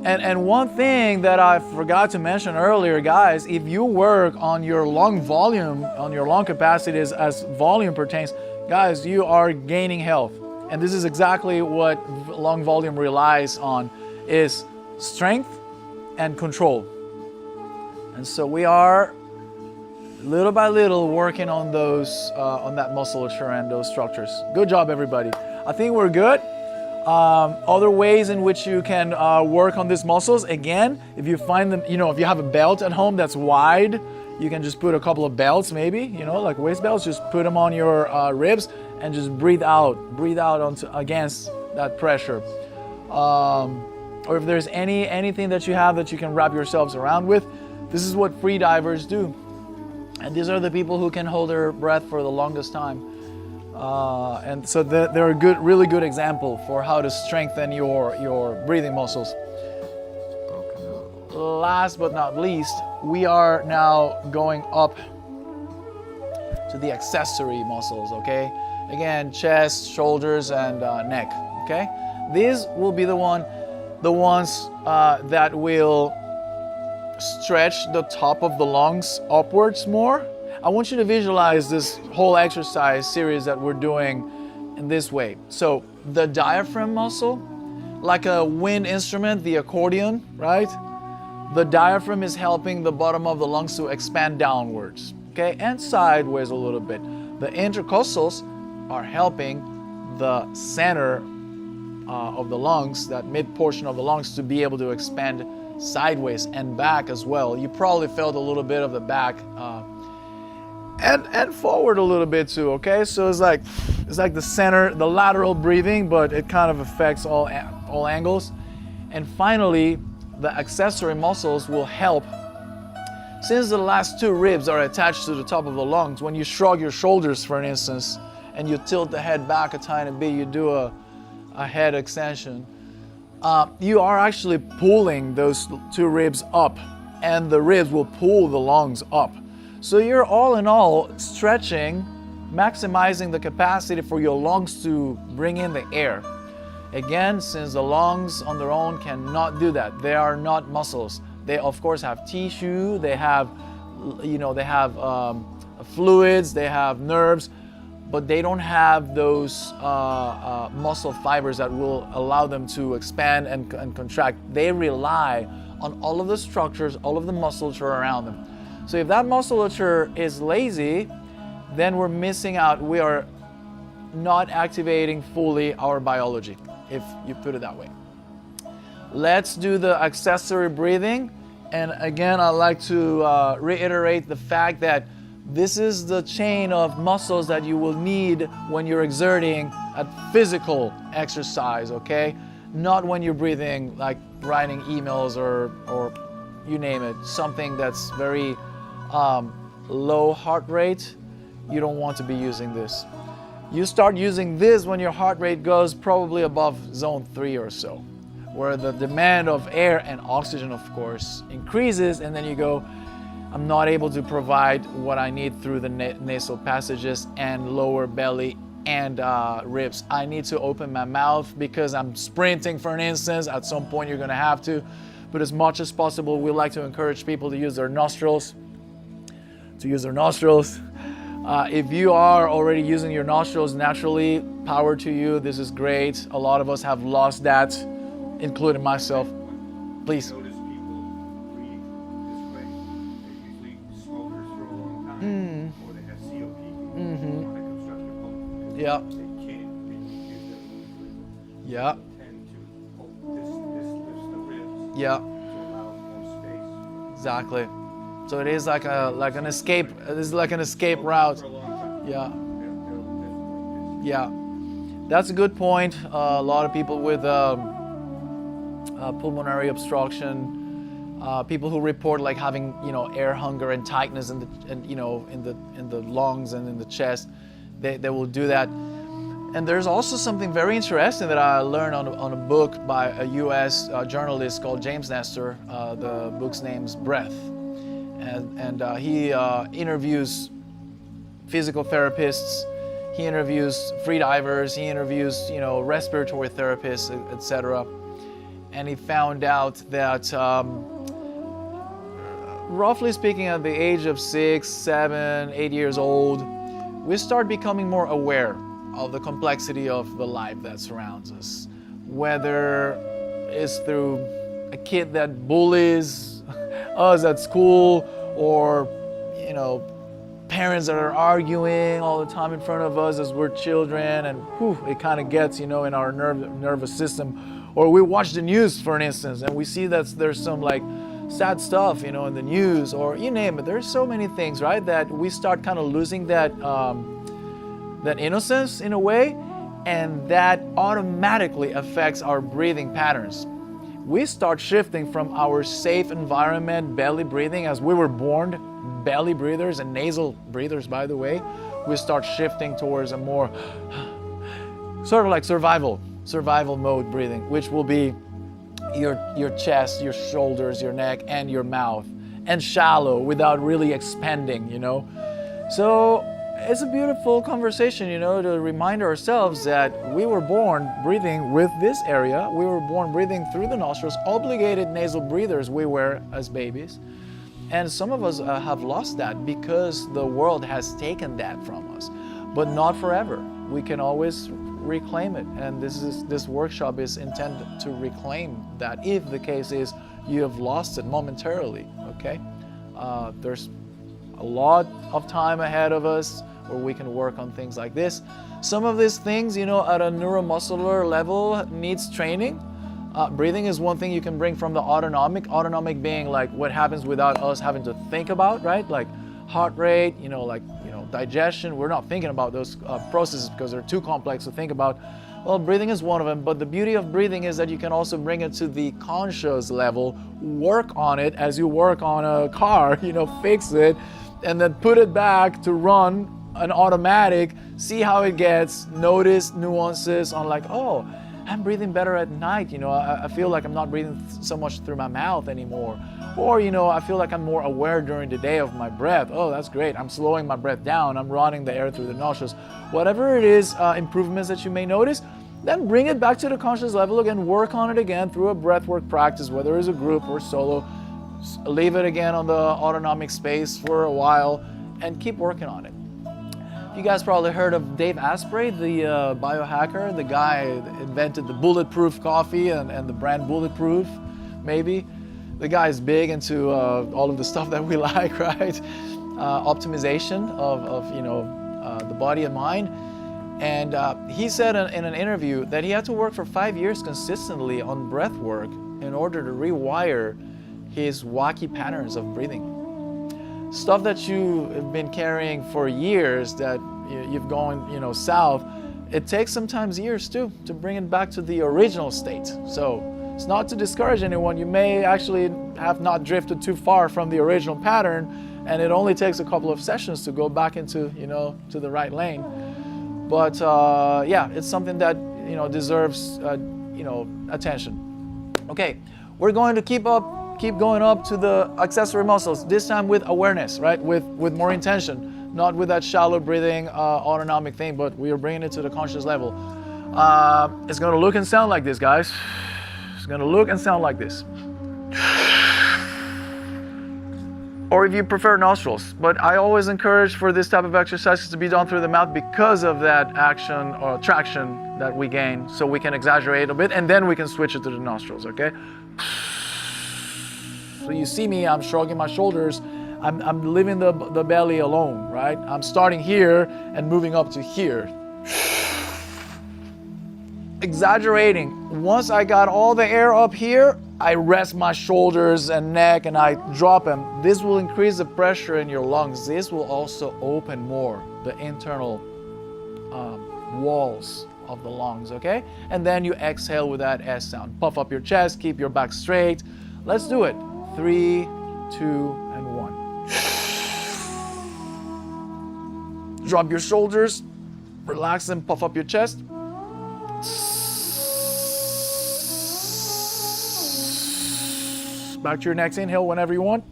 And one thing that I forgot to mention earlier, guys, if you work on your lung volume, on your lung capacities as volume pertains, guys, you are gaining health. And this is exactly what lung volume relies on, is strength and control. And so we are little by little working on those, on that musculature and those structures. Good job, everybody. I think we're good. Other ways in which you can work on these muscles, again, if you find them, you know, if you have a belt at home that's wide, you can just put a couple of belts, maybe, you know, like waist belts, just put them on your ribs and just breathe out against that pressure. Or if there's anything that you have that you can wrap yourselves around with, this is what free divers do. And these are the people who can hold their breath for the longest time. And so they're a really good example for how to strengthen your breathing muscles. Last but not least, we are now going up to the accessory muscles, okay? Again, chest, shoulders, and neck, okay? These will be the ones that will stretch the top of the lungs upwards more. I want you to visualize this whole exercise series that we're doing in this way. So the diaphragm muscle, like a wind instrument, the accordion, right? The diaphragm is helping the bottom of the lungs to expand downwards, okay? And sideways a little bit. The intercostals are helping the center of the lungs, that mid portion of the lungs, to be able to expand sideways and back as well. You probably felt a little bit of the back and forward a little bit too, okay? So it's like the center, the lateral breathing, but it kind of affects all angles. And finally, the accessory muscles will help. Since the last two ribs are attached to the top of the lungs, when you shrug your shoulders, for instance, and you tilt the head back a tiny bit, you do a head extension, you are actually pulling those two ribs up, and the ribs will pull the lungs up. So you're all in all stretching, maximizing the capacity for your lungs to bring in the air. Again, since the lungs on their own cannot do that, they are not muscles. They of course have tissue, they have, fluids, they have nerves, but they don't have those muscle fibers that will allow them to expand and contract. They rely on all of the structures, all of the musculature around them. So if that musculature is lazy, then we're missing out. We are not activating fully our biology, if you put it that way. Let's do the accessory breathing. And again, I'd like to reiterate the fact that this is the chain of muscles that you will need when you're exerting at physical exercise, okay? Not when you're breathing, like writing emails or you name it, something that's very low heart rate. You don't want to be using this. You start using this when your heart rate goes probably above zone 3 or so, where the demand of air and oxygen, of course, increases, and then you go, I'm not able to provide what I need through the nasal passages and lower belly and ribs. I need to open my mouth because I'm sprinting, for an instance. At some point you're gonna have to, but as much as possible, we like to encourage people to use their nostrils. If you are already using your nostrils naturally, power to you, this is great. A lot of us have lost that, including myself. Please. Notice people breathe this way. They're usually smokers for a long time, or they have COPD, chronic obstructive pulmonary. Yeah. They can't use their lungs. Yeah. Tend to this lifts the ribs Yeah. to allow more space. Exactly. So it is like an escape. This is like an escape route. For a long time. Yeah. They'll Yeah. That's a good point. A lot of people with pulmonary obstruction, people who report like having air hunger and tightness in the lungs and in the chest, they will do that. And there's also something very interesting that I learned on a book by a U.S. Journalist called James Nestor. The book's name's Breath, and he interviews physical therapists. He interviews freedivers. He interviews respiratory therapists, etc. And he found out that roughly speaking, at the age of 6, 7, 8 years old, we start becoming more aware of the complexity of the life that surrounds us. Whether it's through a kid that bullies us at school, or parents that are arguing all the time in front of us as we're children, and it kind of gets in our nervous system. Or we watch the news, for an instance, and we see that there's some like sad stuff in the news, or you name it. There's so many things, right, that we start kind of losing that innocence in a way, and that automatically affects our breathing patterns. We start shifting from our safe environment, belly breathing, as we were born belly breathers and nasal breathers, by the way. We start shifting towards a more sort of like survival mode breathing, which will be your chest, your shoulders, your neck, and your mouth, and shallow without really expanding, So it's a beautiful conversation, to remind ourselves that we were born breathing with this area. We were born breathing through the nostrils, obligated nasal breathers we were as babies. And some of us have lost that because the world has taken that from us, but not forever. We can always reclaim it, and this workshop is intended to reclaim that, if the case is you have lost it momentarily. Okay, there's a lot of time ahead of us where we can work on things like this. Some of these things, at a neuromuscular level, needs training. Breathing is one thing you can bring from the autonomic being like what happens without us having to think about, right? Like heart rate, digestion. We're not thinking about those processes because they're too complex to think about. Well, breathing is one of them, but the beauty of breathing is that you can also bring it to the conscious level, work on it as you work on a car, fix it, and then put it back to run an automatic, see how it gets, notice nuances on like, oh, I'm breathing better at night, I feel like I'm not breathing so much through my mouth anymore. Or, I feel like I'm more aware during the day of my breath. Oh, that's great. I'm slowing my breath down. I'm running the air through the nostrils. Whatever it is, improvements that you may notice, then bring it back to the conscious level again, work on it again through a breathwork practice, whether it's a group or solo. Leave it again on the autonomic space for a while and keep working on it. You guys probably heard of Dave Asprey, the biohacker, the guy that invented the bulletproof coffee and the brand Bulletproof, maybe. The guy is big into all of the stuff that we like, right? Optimization of the body and mind. And he said in an interview that he had to work for 5 years consistently on breath work in order to rewire his wacky patterns of breathing. Stuff that you have been carrying for years that you've gone, south, it takes sometimes years too to bring it back to the original state. So it's not to discourage anyone. You may actually have not drifted too far from the original pattern, and it only takes a couple of sessions to go back into, to the right lane. But yeah, it's something that, deserves, attention. Okay, we're going to keep going up to the accessory muscles, this time with awareness, right? With more intention, not with that shallow breathing autonomic thing, but we are bringing it to the conscious level. It's gonna look and sound like this, guys. It's gonna look and sound like this. Or if you prefer nostrils, but I always encourage for this type of exercises to be done through the mouth because of that action or traction that we gain, so we can exaggerate a bit and then we can switch it to the nostrils, okay? So you see me, I'm shrugging my shoulders, I'm leaving the belly alone, right? I'm starting here and moving up to here. Exaggerating. Once I got all the air up here, I rest my shoulders and neck and I drop them. This will increase the pressure in your lungs. This will also open more the internal walls of the lungs, okay? And then you exhale with that S sound. Puff up your chest, keep your back straight. Let's do it. 3, 2, and 1. Drop your shoulders, relax them, puff up your chest. Back to your next inhale whenever you want.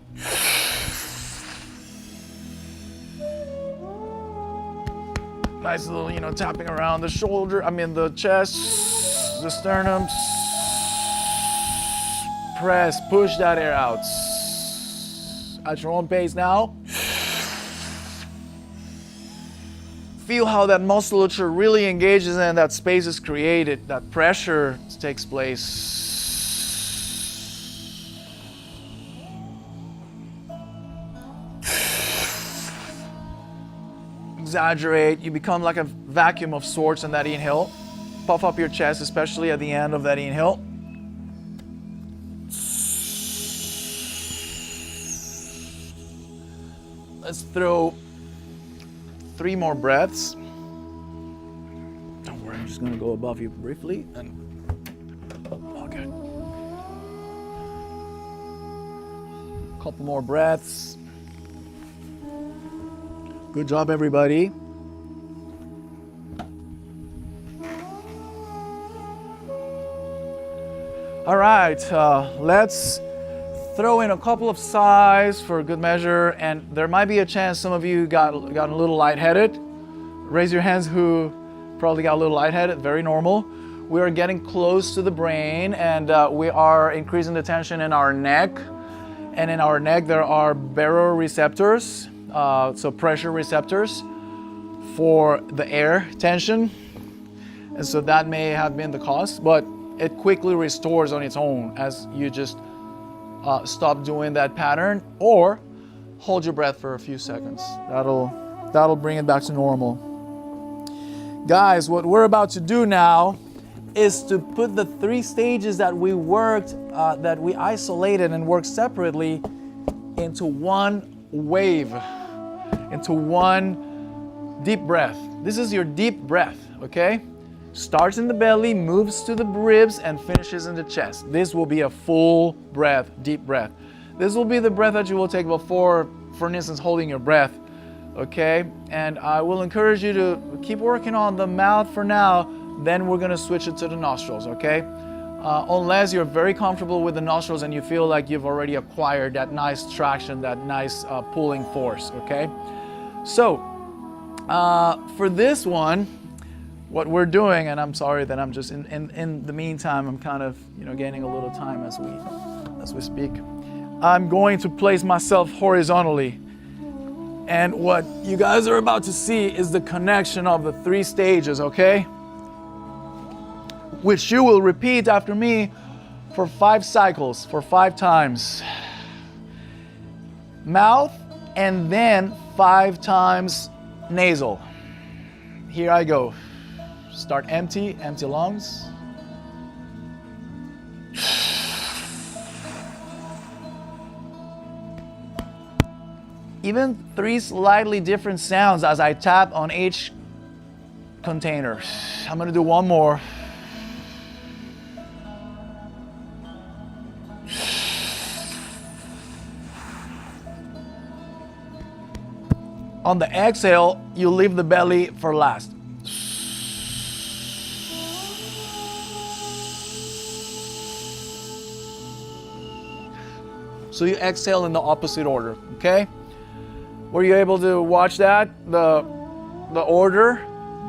Nice little, tapping around the shoulder, the chest, the sternum. Press, push that air out. At your own pace now. Feel how that musculature really engages and that space is created, that pressure takes place. Exaggerate, you become like a vacuum of sorts in that inhale. Puff up your chest, especially at the end of that inhale. Let's throw 3 more breaths. Don't worry, I'm just gonna go above you briefly and okay. Couple more breaths. Good job, everybody. All right, let's throw in a couple of sighs for good measure, and there might be a chance some of you got a little lightheaded. Raise your hands who probably got a little lightheaded, very normal. We are getting close to the brain, and we are increasing the tension in our neck. And in our neck there are baroreceptors, so pressure receptors for the air tension. And so that may have been the cause, but it quickly restores on its own as you just stop doing that pattern, or hold your breath for a few seconds. That'll bring it back to normal. Guys, what we're about to do now is to put the 3 stages that we worked, that we isolated and worked separately, into one wave, into one deep breath. This is your deep breath, okay? Starts in the belly, moves to the ribs, and finishes in the chest. This will be a full breath, deep breath. This will be the breath that you will take before, for instance, holding your breath, okay? And I will encourage you to keep working on the mouth for now, then we're gonna switch it to the nostrils, okay? Unless you're very comfortable with the nostrils and you feel like you've already acquired that nice traction, that nice pulling force, okay? So, for this one, what we're doing, and I'm sorry that I'm just in the meantime, I'm kind of gaining a little time as we speak. I'm going to place myself horizontally, And what you guys are about to see is the connection of the 3 stages, okay? Which you will repeat after me for 5 cycles, for 5 times. Mouth, and then 5 times nasal. Here I go. Start empty, empty lungs. Even 3 slightly different sounds as I tap on each container. I'm gonna do one more. On the exhale, you leave the belly for last. So you exhale in the opposite order, okay? Were you able to watch that? The order,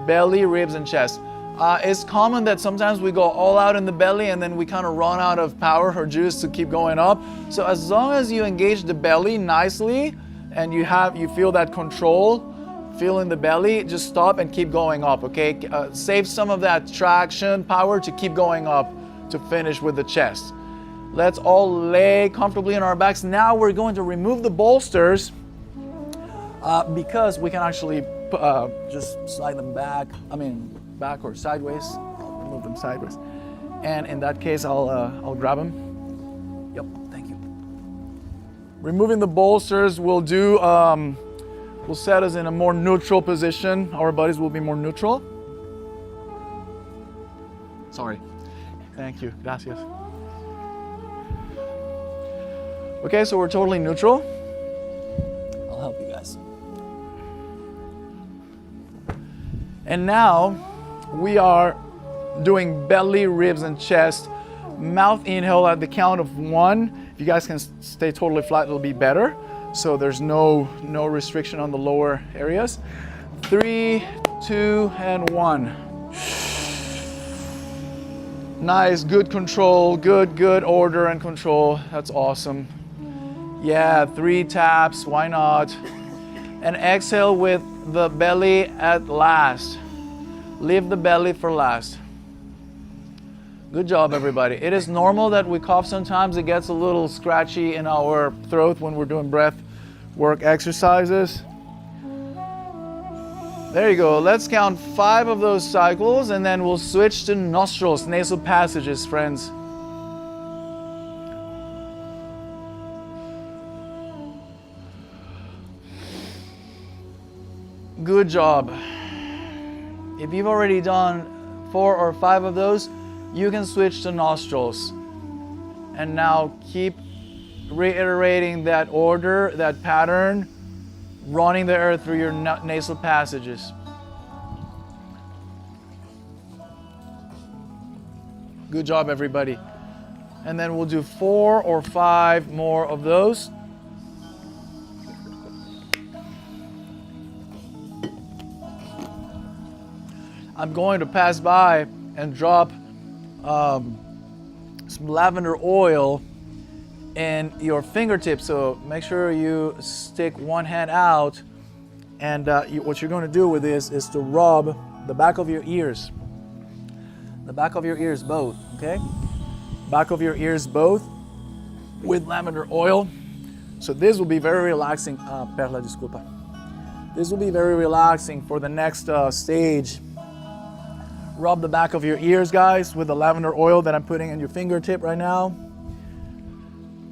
belly, ribs, and chest. It's common that sometimes we go all out in the belly and then we kind of run out of power or juice to keep going up. So as long as you engage the belly nicely and you feel that control, feel in the belly, just stop and keep going up, okay? Save some of that traction power to keep going up to finish with the chest. Let's all lay comfortably on our backs. Now we're going to remove the bolsters because we can actually just slide them back. Back or sideways. I'll remove them sideways. And in that case, I'll grab them. Yep, thank you. Removing the bolsters will will set us in a more neutral position. Our bodies will be more neutral. Sorry. Thank you. Gracias. Okay, so we're totally neutral. I'll help you guys. And now we are doing belly, ribs, and chest. Mouth inhale at the count of 1. If you guys can stay totally flat, it'll be better. So there's no restriction on the lower areas. 3, 2, and 1. Nice, good control, good order and control. That's awesome. Yeah, 3 taps, why not? And exhale with the belly at last. Leave the belly for last. Good job, everybody. It is normal that we cough sometimes. It gets a little scratchy in our throat when we're doing breath work exercises. There you go. Let's count 5 of those cycles and then we'll switch to nostrils, nasal passages, friends. Good job. If you've already done 4 or 5 of those, you can switch to nostrils. And now keep reiterating that order, that pattern, running the air through your nasal passages. Good job, everybody. And then we'll do 4 or 5 more of those. I'm going to pass by and drop some lavender oil in your fingertips. So make sure you stick one hand out, and what you're going to do with this is to rub the back of your ears. The back of your ears both, okay? Back of your ears both with lavender oil. So this will be very relaxing. Perla, disculpa. This will be very relaxing for the next stage. Rub the back of your ears, guys, with the lavender oil that I'm putting in your fingertip right now.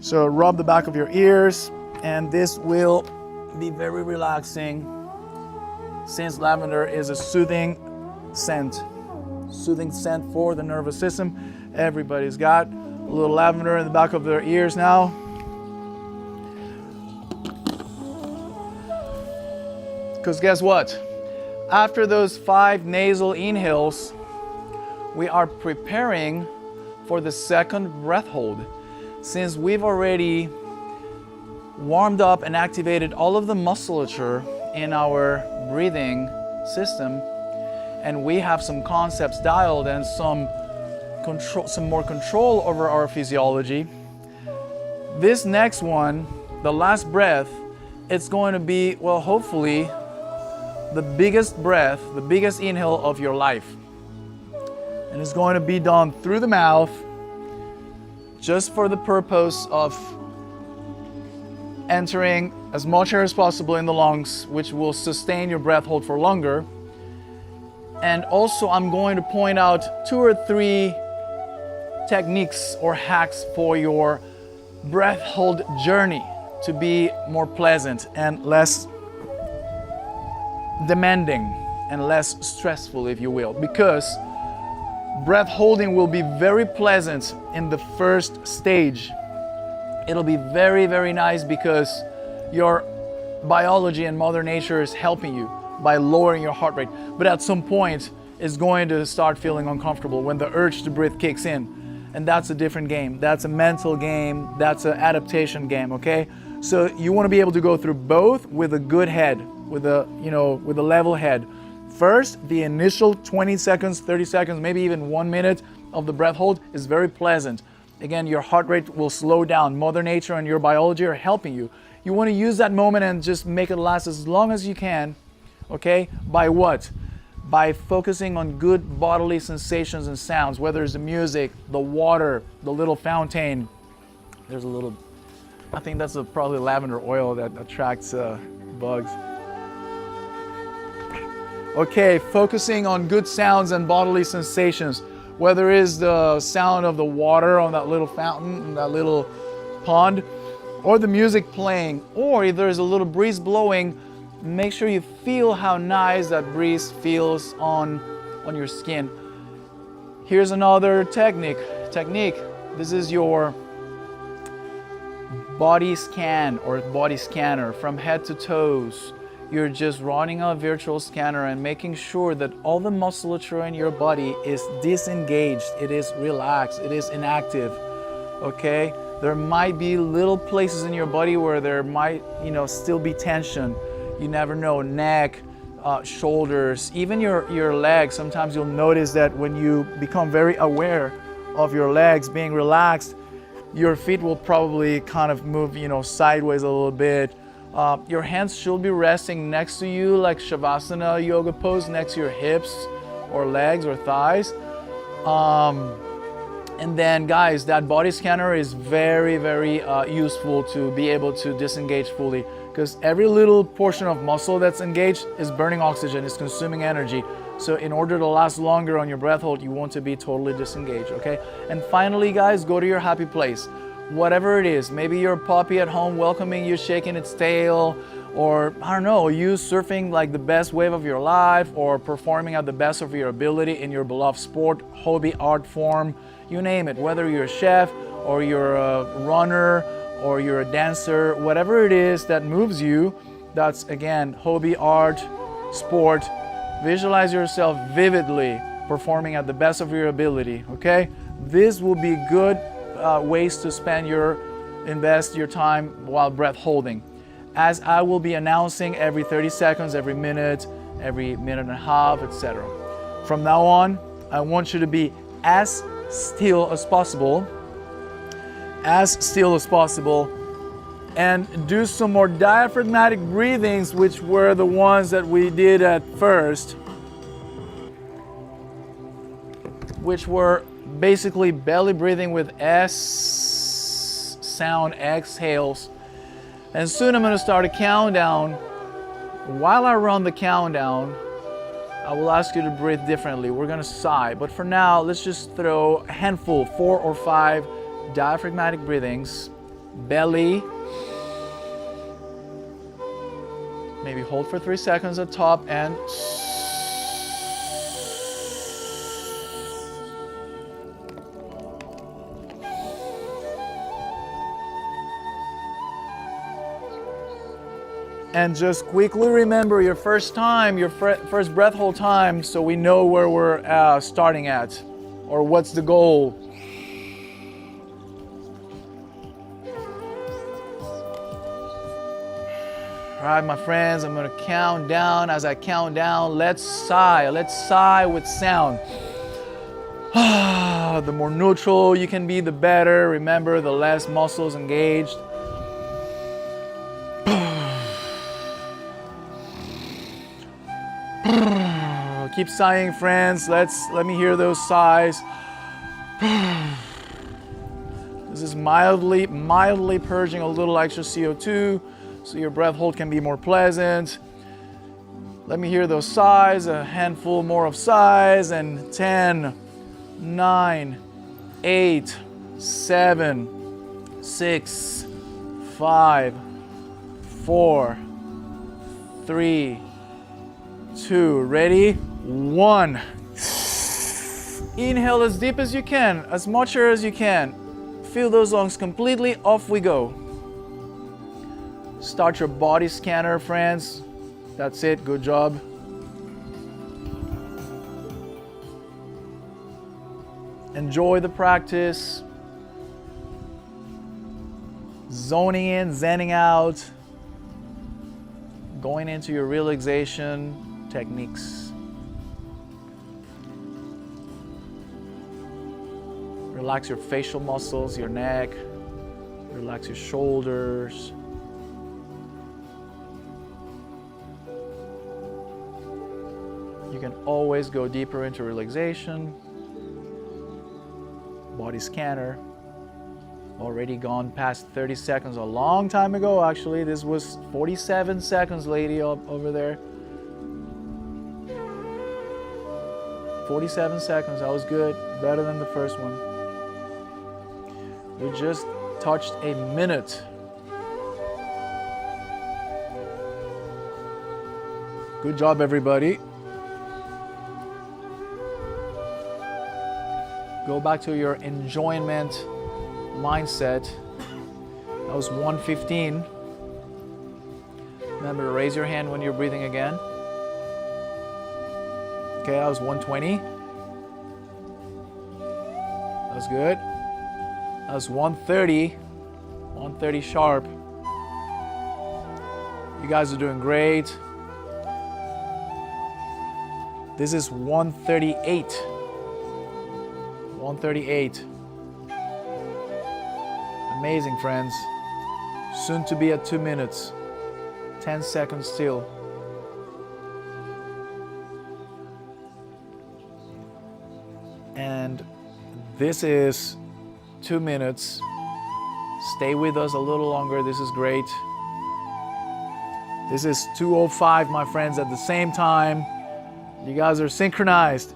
So rub the back of your ears, and this will be very relaxing since lavender is a soothing scent for the nervous system. Everybody's got a little lavender in the back of their ears now. Because guess what? After those 5 nasal inhales, we are preparing for the second breath hold. Since we've already warmed up and activated all of the musculature in our breathing system, and we have some concepts dialed and some more control over our physiology, this next one, the last breath, it's going to be, well, hopefully, the biggest breath, the biggest inhale of your life. And it's going to be done through the mouth, just for the purpose of entering as much air as possible in the lungs, which will sustain your breath hold for longer. And also, I'm going to point out 2 or 3 techniques or hacks for your breath hold journey to be more pleasant and less demanding and less stressful, if you will, because breath holding will be very pleasant in the first stage. It'll be very, very nice because your biology and Mother Nature is helping you by lowering your heart rate. But at some point, it's going to start feeling uncomfortable when the urge to breathe kicks in. And that's a different game. That's a mental game. That's an adaptation game, okay? So you want to be able to go through both with a good head, with a level head. First, the initial 20 seconds, 30 seconds, maybe even 1 minute of the breath hold is very pleasant. Again, your heart rate will slow down. Mother Nature and your biology are helping you. You want to use that moment and just make it last as long as you can, okay? By what? By focusing on good bodily sensations and sounds, whether it's the music, the water, the little fountain. There's a little, I think that's probably lavender oil that attracts bugs. Okay, focusing on good sounds and bodily sensations, whether it's the sound of the water on that little fountain, that little pond, or the music playing, or if there's a little breeze blowing, make sure you feel how nice that breeze feels on your skin. Here's another technique. This is your body scan or body scanner from head to toes. You're just running a virtual scanner and making sure that all the musculature in your body is disengaged, it is relaxed, it is inactive, okay? There might be little places in your body where there might, still be tension. You never know, neck, shoulders, even your legs. Sometimes you'll notice that when you become very aware of your legs being relaxed, your feet will probably kind of move, sideways a little bit. Your hands should be resting next to you, like Shavasana yoga pose, next to your hips or legs or thighs. And then guys, that body scanner is very, very useful to be able to disengage fully, because every little portion of muscle that's engaged is burning oxygen, is consuming energy. So in order to last longer on your breath hold, you want to be totally disengaged, okay? And finally guys, go to your happy place. Whatever it is, maybe your puppy at home welcoming you, shaking its tail, or I don't know, you surfing like the best wave of your life, or performing at the best of your ability in your beloved sport, hobby, art form, you name it. Whether you're a chef, or you're a runner, or you're a dancer, whatever it is that moves you, that's again, hobby, art, sport. Visualize yourself vividly performing at the best of your ability, okay? This will be good ways to invest your time while breath holding. As I will be announcing every 30 seconds, every minute and a half, etc. From now on, I want you to be as still as possible, and do some more diaphragmatic breathings, which were the ones that we did at first, which were basically belly breathing with S sound exhales. And soon I'm going to start a countdown. While I run the countdown, I will ask you to breathe differently. We're going to sigh, but for now, let's just throw a handful, 4 or 5 diaphragmatic breathings. Belly. Maybe hold for 3 seconds at top and just quickly remember your first time, your first breath hold time, so we know where we're starting at, or what's the goal. All right, my friends, I'm gonna count down. As I count down, let's sigh with sound. The more neutral you can be, the better. Remember, the less muscles engaged. Keep sighing, friends. Let me hear those sighs. This is mildly purging a little extra CO2 so your breath hold can be more pleasant. Let me hear those sighs, a handful more of sighs, and 10, 9, 8, 7, 6, 5, 4, 3, 2, ready? 1. Inhale as deep as you can, as much air as you can. Fill those lungs completely, off we go. Start your body scanner, friends. That's it, good job. Enjoy the practice. Zoning in, zenning out. Going into your relaxation techniques. Relax your facial muscles, your neck. Relax your shoulders. You can always go deeper into relaxation. Body scanner. Already gone past 30 seconds a long time ago, actually. This was 47 seconds, lady over there. 47 seconds, that was good. Better than the first one. We just touched a minute. Good job, everybody. Go back to your enjoyment mindset. That was 115. Remember to raise your hand when you're breathing again. Okay, that was 120. That's good. That was 130. 130 sharp. You guys are doing great. This is 138. 138. Amazing, friends. Soon to be at 2 minutes. 10 seconds still. And this is 2 minutes. Stay with us a little longer. This is great. This is 2:05, my friends, at the same time. You guys are synchronized.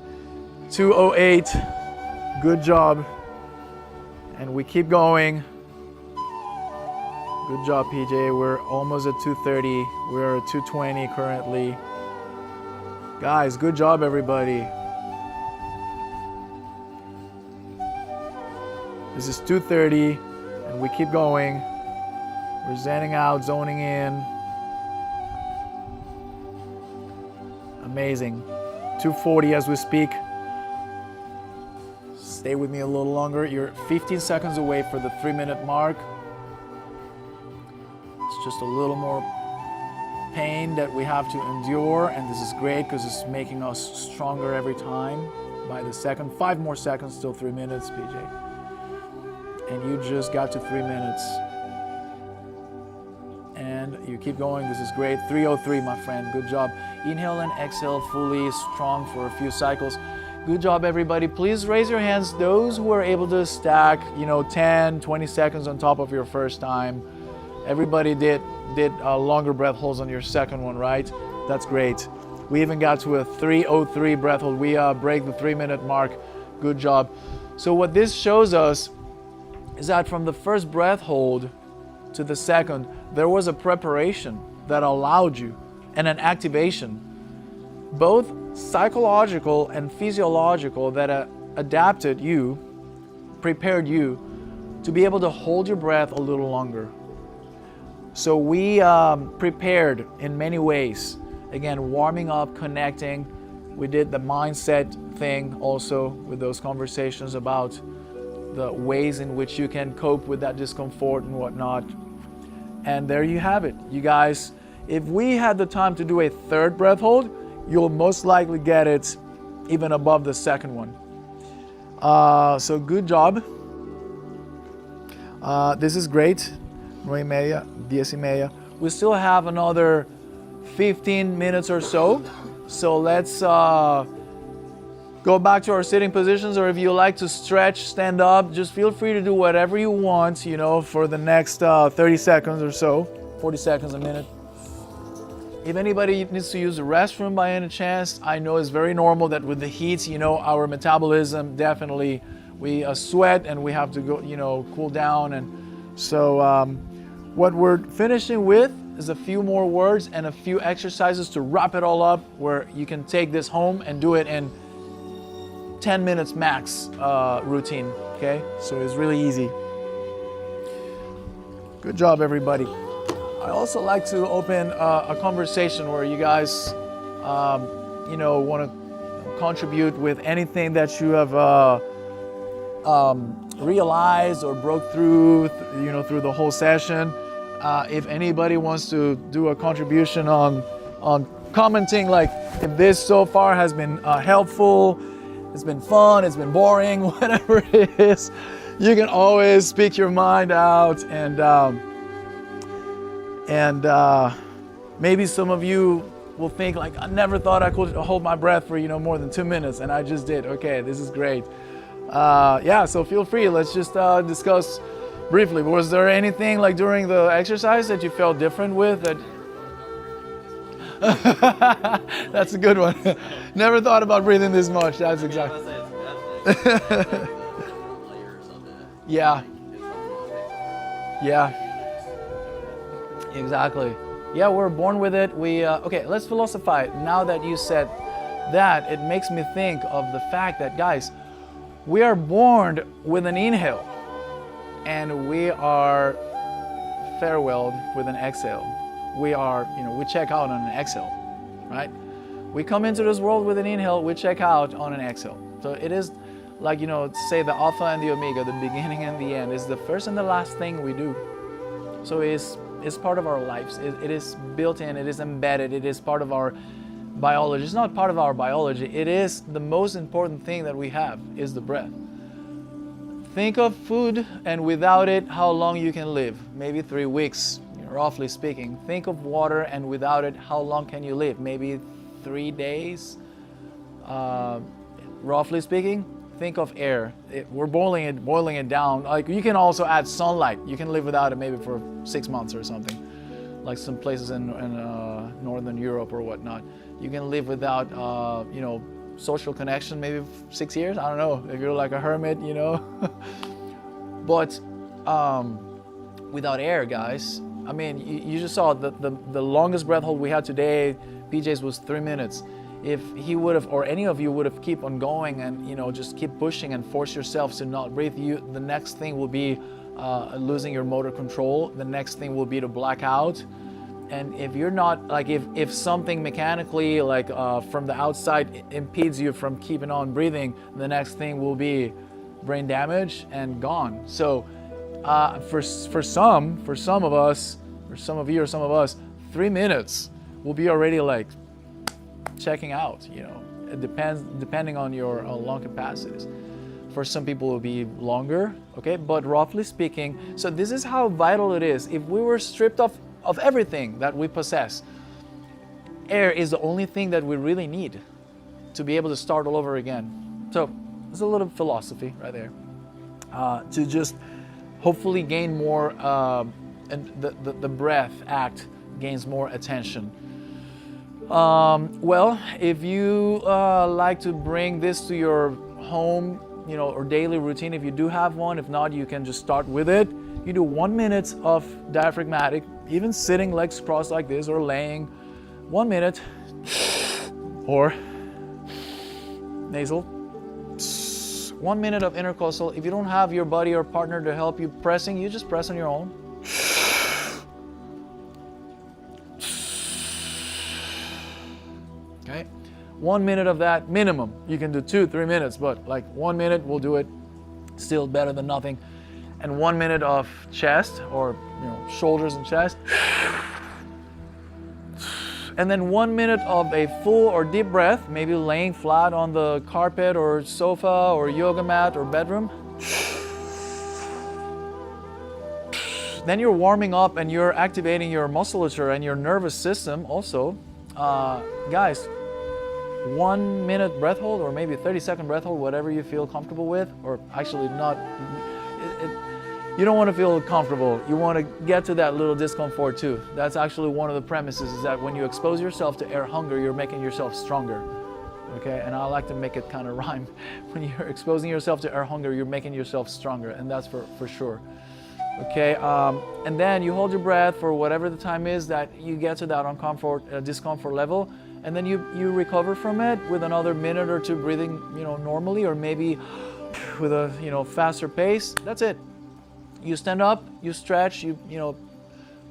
2:08. Good job. And we keep going. Good job, PJ. We're almost at 2:30. We're at 2:20 currently. Guys, good job, everybody. This is 2:30, and we keep going. We're zenning out, zoning in. Amazing. 2:40 as we speak. Stay with me a little longer. You're 15 seconds away for the 3-minute mark. It's just a little more pain that we have to endure, and this is great because it's making us stronger every time by the second. 5 more seconds till 3 minutes, PJ. And you just got to 3 minutes. And you keep going. This is great. 3:03, my friend. Good job. Inhale and exhale fully strong for a few cycles. Good job, everybody. Please raise your hands. Those who are able to stack, 10, 20 seconds on top of your first time. Everybody did longer breath holds on your second one, right? That's great. We even got to a 3:03 breath hold. We break the 3-minute mark. Good job. So what this shows us is that from the first breath hold to the second, there was a preparation that allowed you and an activation, both psychological and physiological, that adapted you, prepared you to be able to hold your breath a little longer. So we prepared in many ways. Again, warming up, connecting. We did the mindset thing also with those conversations about the ways in which you can cope with that discomfort and whatnot. And there you have it. You guys, if we had the time to do a third breath hold, you'll most likely get it even above the second one. So good job. This is great. 9:30, 10:30. We still have another 15 minutes or so. So let's go back to our sitting positions, or if you like to stretch, stand up, just feel free to do whatever you want, you know, for the next 30 seconds or so, 40 seconds, a minute. If anybody needs to use the restroom by any chance, I know it's very normal that with the heat, you know, our metabolism definitely, we sweat and we have to go, you know, cool down. And so what we're finishing with is a few more words and a few exercises to wrap it all up, where you can take this home and do it in 10 minutes max routine, okay? So it's really easy. Good job, everybody. I also like to open a conversation where you guys, you know, want to contribute with anything that you have realized or broke through, you know, through the whole session. If anybody wants to do a contribution on commenting, like if this so far has been helpful, it's been fun, it's been boring, whatever it is, you can always speak your mind out. And maybe some of you will think like, I never thought I could hold my breath for, you know, more than 2 minutes, and I just did. Okay, this is great. Yeah, so feel free. Let's just discuss briefly. Was there anything like during the exercise that you felt different with? That that's a good one. Never thought about breathing this much. That's exactly. Yeah. Yeah. Exactly. Yeah, we're born with it. We okay, let's philosophize. Now that you said that, it makes me think of the fact that, guys, we are born with an inhale and we are farewelled with an exhale. We are, you know, we check out on an exhale, right? We come into this world with an inhale, we check out on an exhale. So it is like, you know, say the alpha and the omega, the beginning and the end, is the first and the last thing we do. So it's part of our lives. It is built in, it is embedded, it is part of our biology. It's not part of our biology. It is the most important thing that we have, is the breath. Think of food, and without it, how long you can live? Maybe 3 weeks, roughly speaking. Think of water, and without it, how long can you live? Maybe 3 days, roughly speaking. Think of air. We're boiling it down. Like, you can also add sunlight. You can live without it maybe for 6 months or something, like some places in Northern Europe or whatnot. You can live without, you know, social connection, maybe 6 years. I don't know, if you're like a hermit, you know. But without air, guys, I mean, you just saw the longest breath hold we had today, PJ's, was 3 minutes. If he would have, or any of you would have keep on going and, you know, just keep pushing and force yourselves to not breathe, the next thing will be losing your motor control. The next thing will be to black out. And if you're not, like, if something mechanically, like from the outside, impedes you from keeping on breathing, the next thing will be brain damage and gone. So for some of us, or some of you or some of us, 3 minutes will be already like checking out, you know. It depending on your lung capacities. For some people it will be longer, okay? But roughly speaking, so this is how vital it is. If we were stripped of everything that we possess, air is the only thing that we really need to be able to start all over again. So it's a little philosophy right there, to just hopefully gain more, and the breath act gains more attention. Well, if you like to bring this to your home, you know, or daily routine, if you do have one, if not, you can just start with it. You do 1 minute of diaphragmatic, even sitting legs crossed like this or laying, 1 minute, or nasal, 1 minute of intercostal. If you don't have your buddy or partner to help you pressing, you just press on your own. Okay, 1 minute of that minimum. You can do 2-3 minutes, but like 1 minute will do it. Still better than nothing. And 1 minute of chest, or, you know, shoulders and chest. And then 1 minute of a full or deep breath, maybe laying flat on the carpet or sofa or yoga mat or bedroom. Then you're warming up and you're activating your musculature and your nervous system also. Guys, 1 minute breath hold, or maybe 30-second breath hold, whatever you feel comfortable with, or actually not. You don't want to feel comfortable. You want to get to that little discomfort too. That's actually one of the premises, is that when you expose yourself to air hunger, you're making yourself stronger. Okay, and I like to make it kind of rhyme. When you're exposing yourself to air hunger, you're making yourself stronger, and that's for sure. Okay, and then you hold your breath for whatever the time is that you get to that discomfort level, and then you recover from it with another minute or two breathing, normally, or maybe with a faster pace. That's it. You stand up, you stretch, wash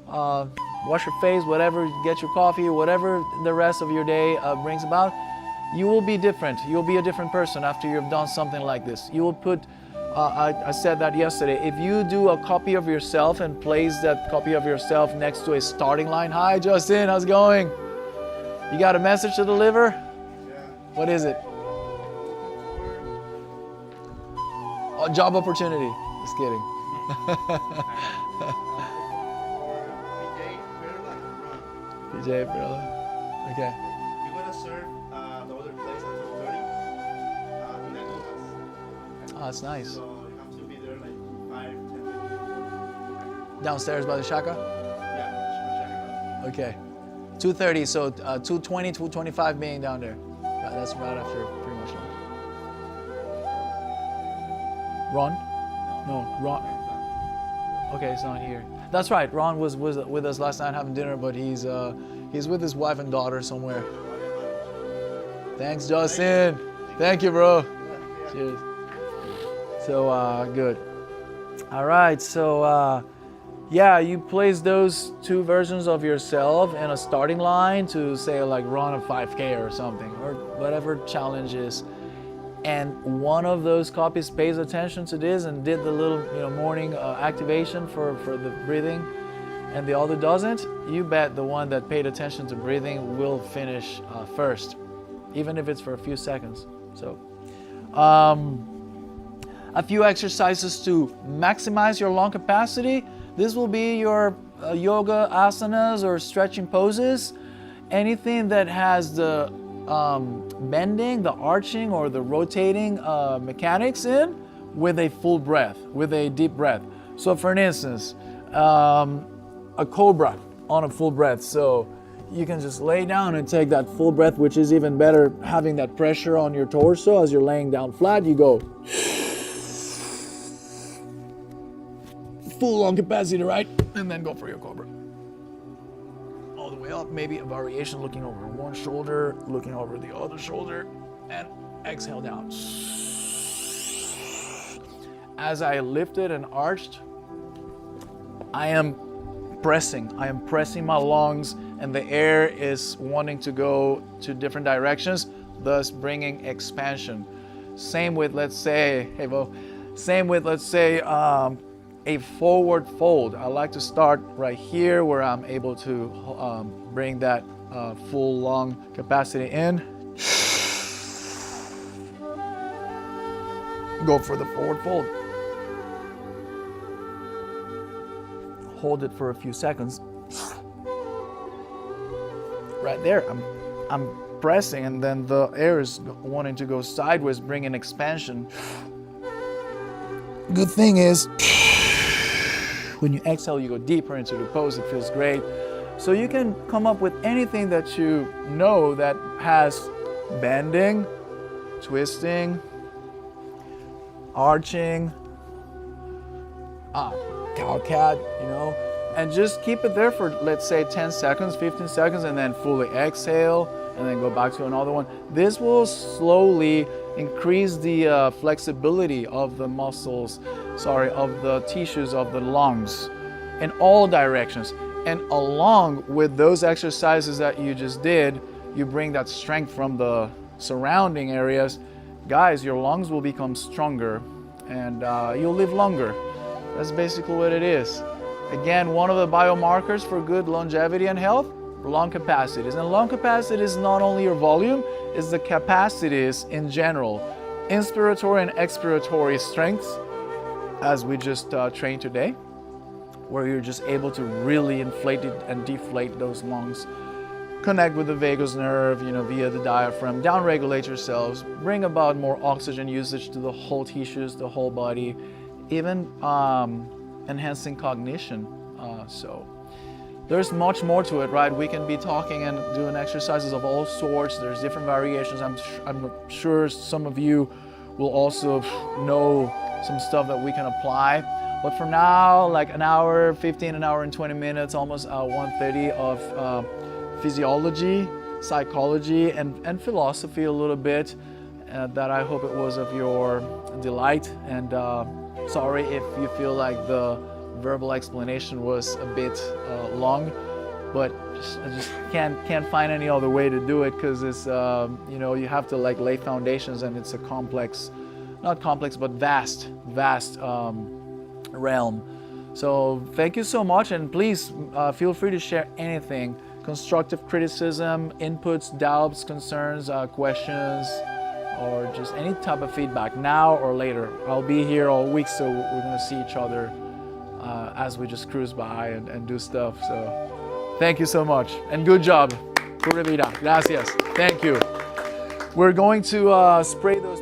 your face, whatever, get your coffee, whatever the rest of your day brings about. You will be different. You'll be a different person after you've done something like this. You will put, I said that yesterday, if you do a copy of yourself and place that copy of yourself next to a starting line. Hi, Justin, how's it going? You got a message to deliver? Yeah. What is it? A job opportunity. Just kidding. PJ Perla. Okay. You're gonna serve the other place at 2:30 in the Gotas. Oh, that's nice. So you have to be there like 5-10 minutes. Downstairs by the shaka? Yeah, Okay. 2:30, so 2:20, 2:25 being down there. Yeah, that's right after pretty much lunch. Ron? No, Ron. Okay, it's not here. That's right. Ron was with us last night having dinner, but he's with his wife and daughter somewhere. Thanks, Justin. Thank you, bro. Cheers. So good. All right. So yeah, you place those two versions of yourself in a starting line to say like run a 5K or something, or whatever challenge is. And one of those copies pays attention to this and did the little morning activation for the breathing, and the other doesn't. You bet the one that paid attention to breathing will finish first, even if it's for a few seconds. So a few exercises to maximize your lung capacity. This will be your yoga asanas or stretching poses. Anything that has the bending, the arching, or the rotating mechanics in with a full breath, with a deep breath. So for instance, a cobra on a full breath. So you can just lay down and take that full breath, which is even better, having that pressure on your torso as you're laying down flat. You go full lung capacity, right? And then go for your cobra. All the way up, maybe a variation, looking over one shoulder, looking over the other shoulder, and exhale down. As I lifted and arched, I am pressing my lungs, and the air is wanting to go to different directions, thus bringing expansion. Same with, let's say, a forward fold. I like to start right here where I'm able to bring that full lung capacity in. Go for the forward fold. Hold it for a few seconds. Right there, I'm pressing, and then the air is wanting to go sideways, bringing expansion. Good thing is, when you exhale, you go deeper into the pose. It feels great. So you can come up with anything that you know that has bending, twisting, arching, cow cat, and just keep it there for, let's say, 10 seconds, 15 seconds, and then fully exhale, and then go back to another one. This will slowly increase the flexibility of the muscles, of the tissues of the lungs in all directions. And along with those exercises that you just did, you bring that strength from the surrounding areas. Guys, your lungs will become stronger, and you'll live longer. That's basically what it is. Again, one of the biomarkers for good longevity and health, lung capacities. And lung capacity is not only your volume, it's the capacities in general. Inspiratory and expiratory strengths, as we just trained today, where you're just able to really inflate it and deflate those lungs. connect with the vagus nerve, via the diaphragm, downregulate yourselves, bring about more oxygen usage to the whole tissues, the whole body, even enhancing cognition. So there's much more to it, right? We can be talking and doing exercises of all sorts. There's different variations. I'm sure some of you will also know some stuff that we can apply. But for now, like an hour 15, an hour and 20 minutes, almost 1:30 of physiology, psychology, and philosophy a little bit, that I hope it was of your delight. And sorry if you feel like the verbal explanation was a bit long, but I just can't find any other way to do it, because it's you have to like lay foundations, and it's a complex, not complex, but vast realm. So thank you so much, and please feel free to share anything, constructive criticism, inputs, doubts, concerns, questions, or just any type of feedback, now or later. I'll be here all week, so we're gonna see each other as we just cruise by and do stuff. So thank you so much, and good job. Pura vida. Gracias. Thank you. We're going to spray those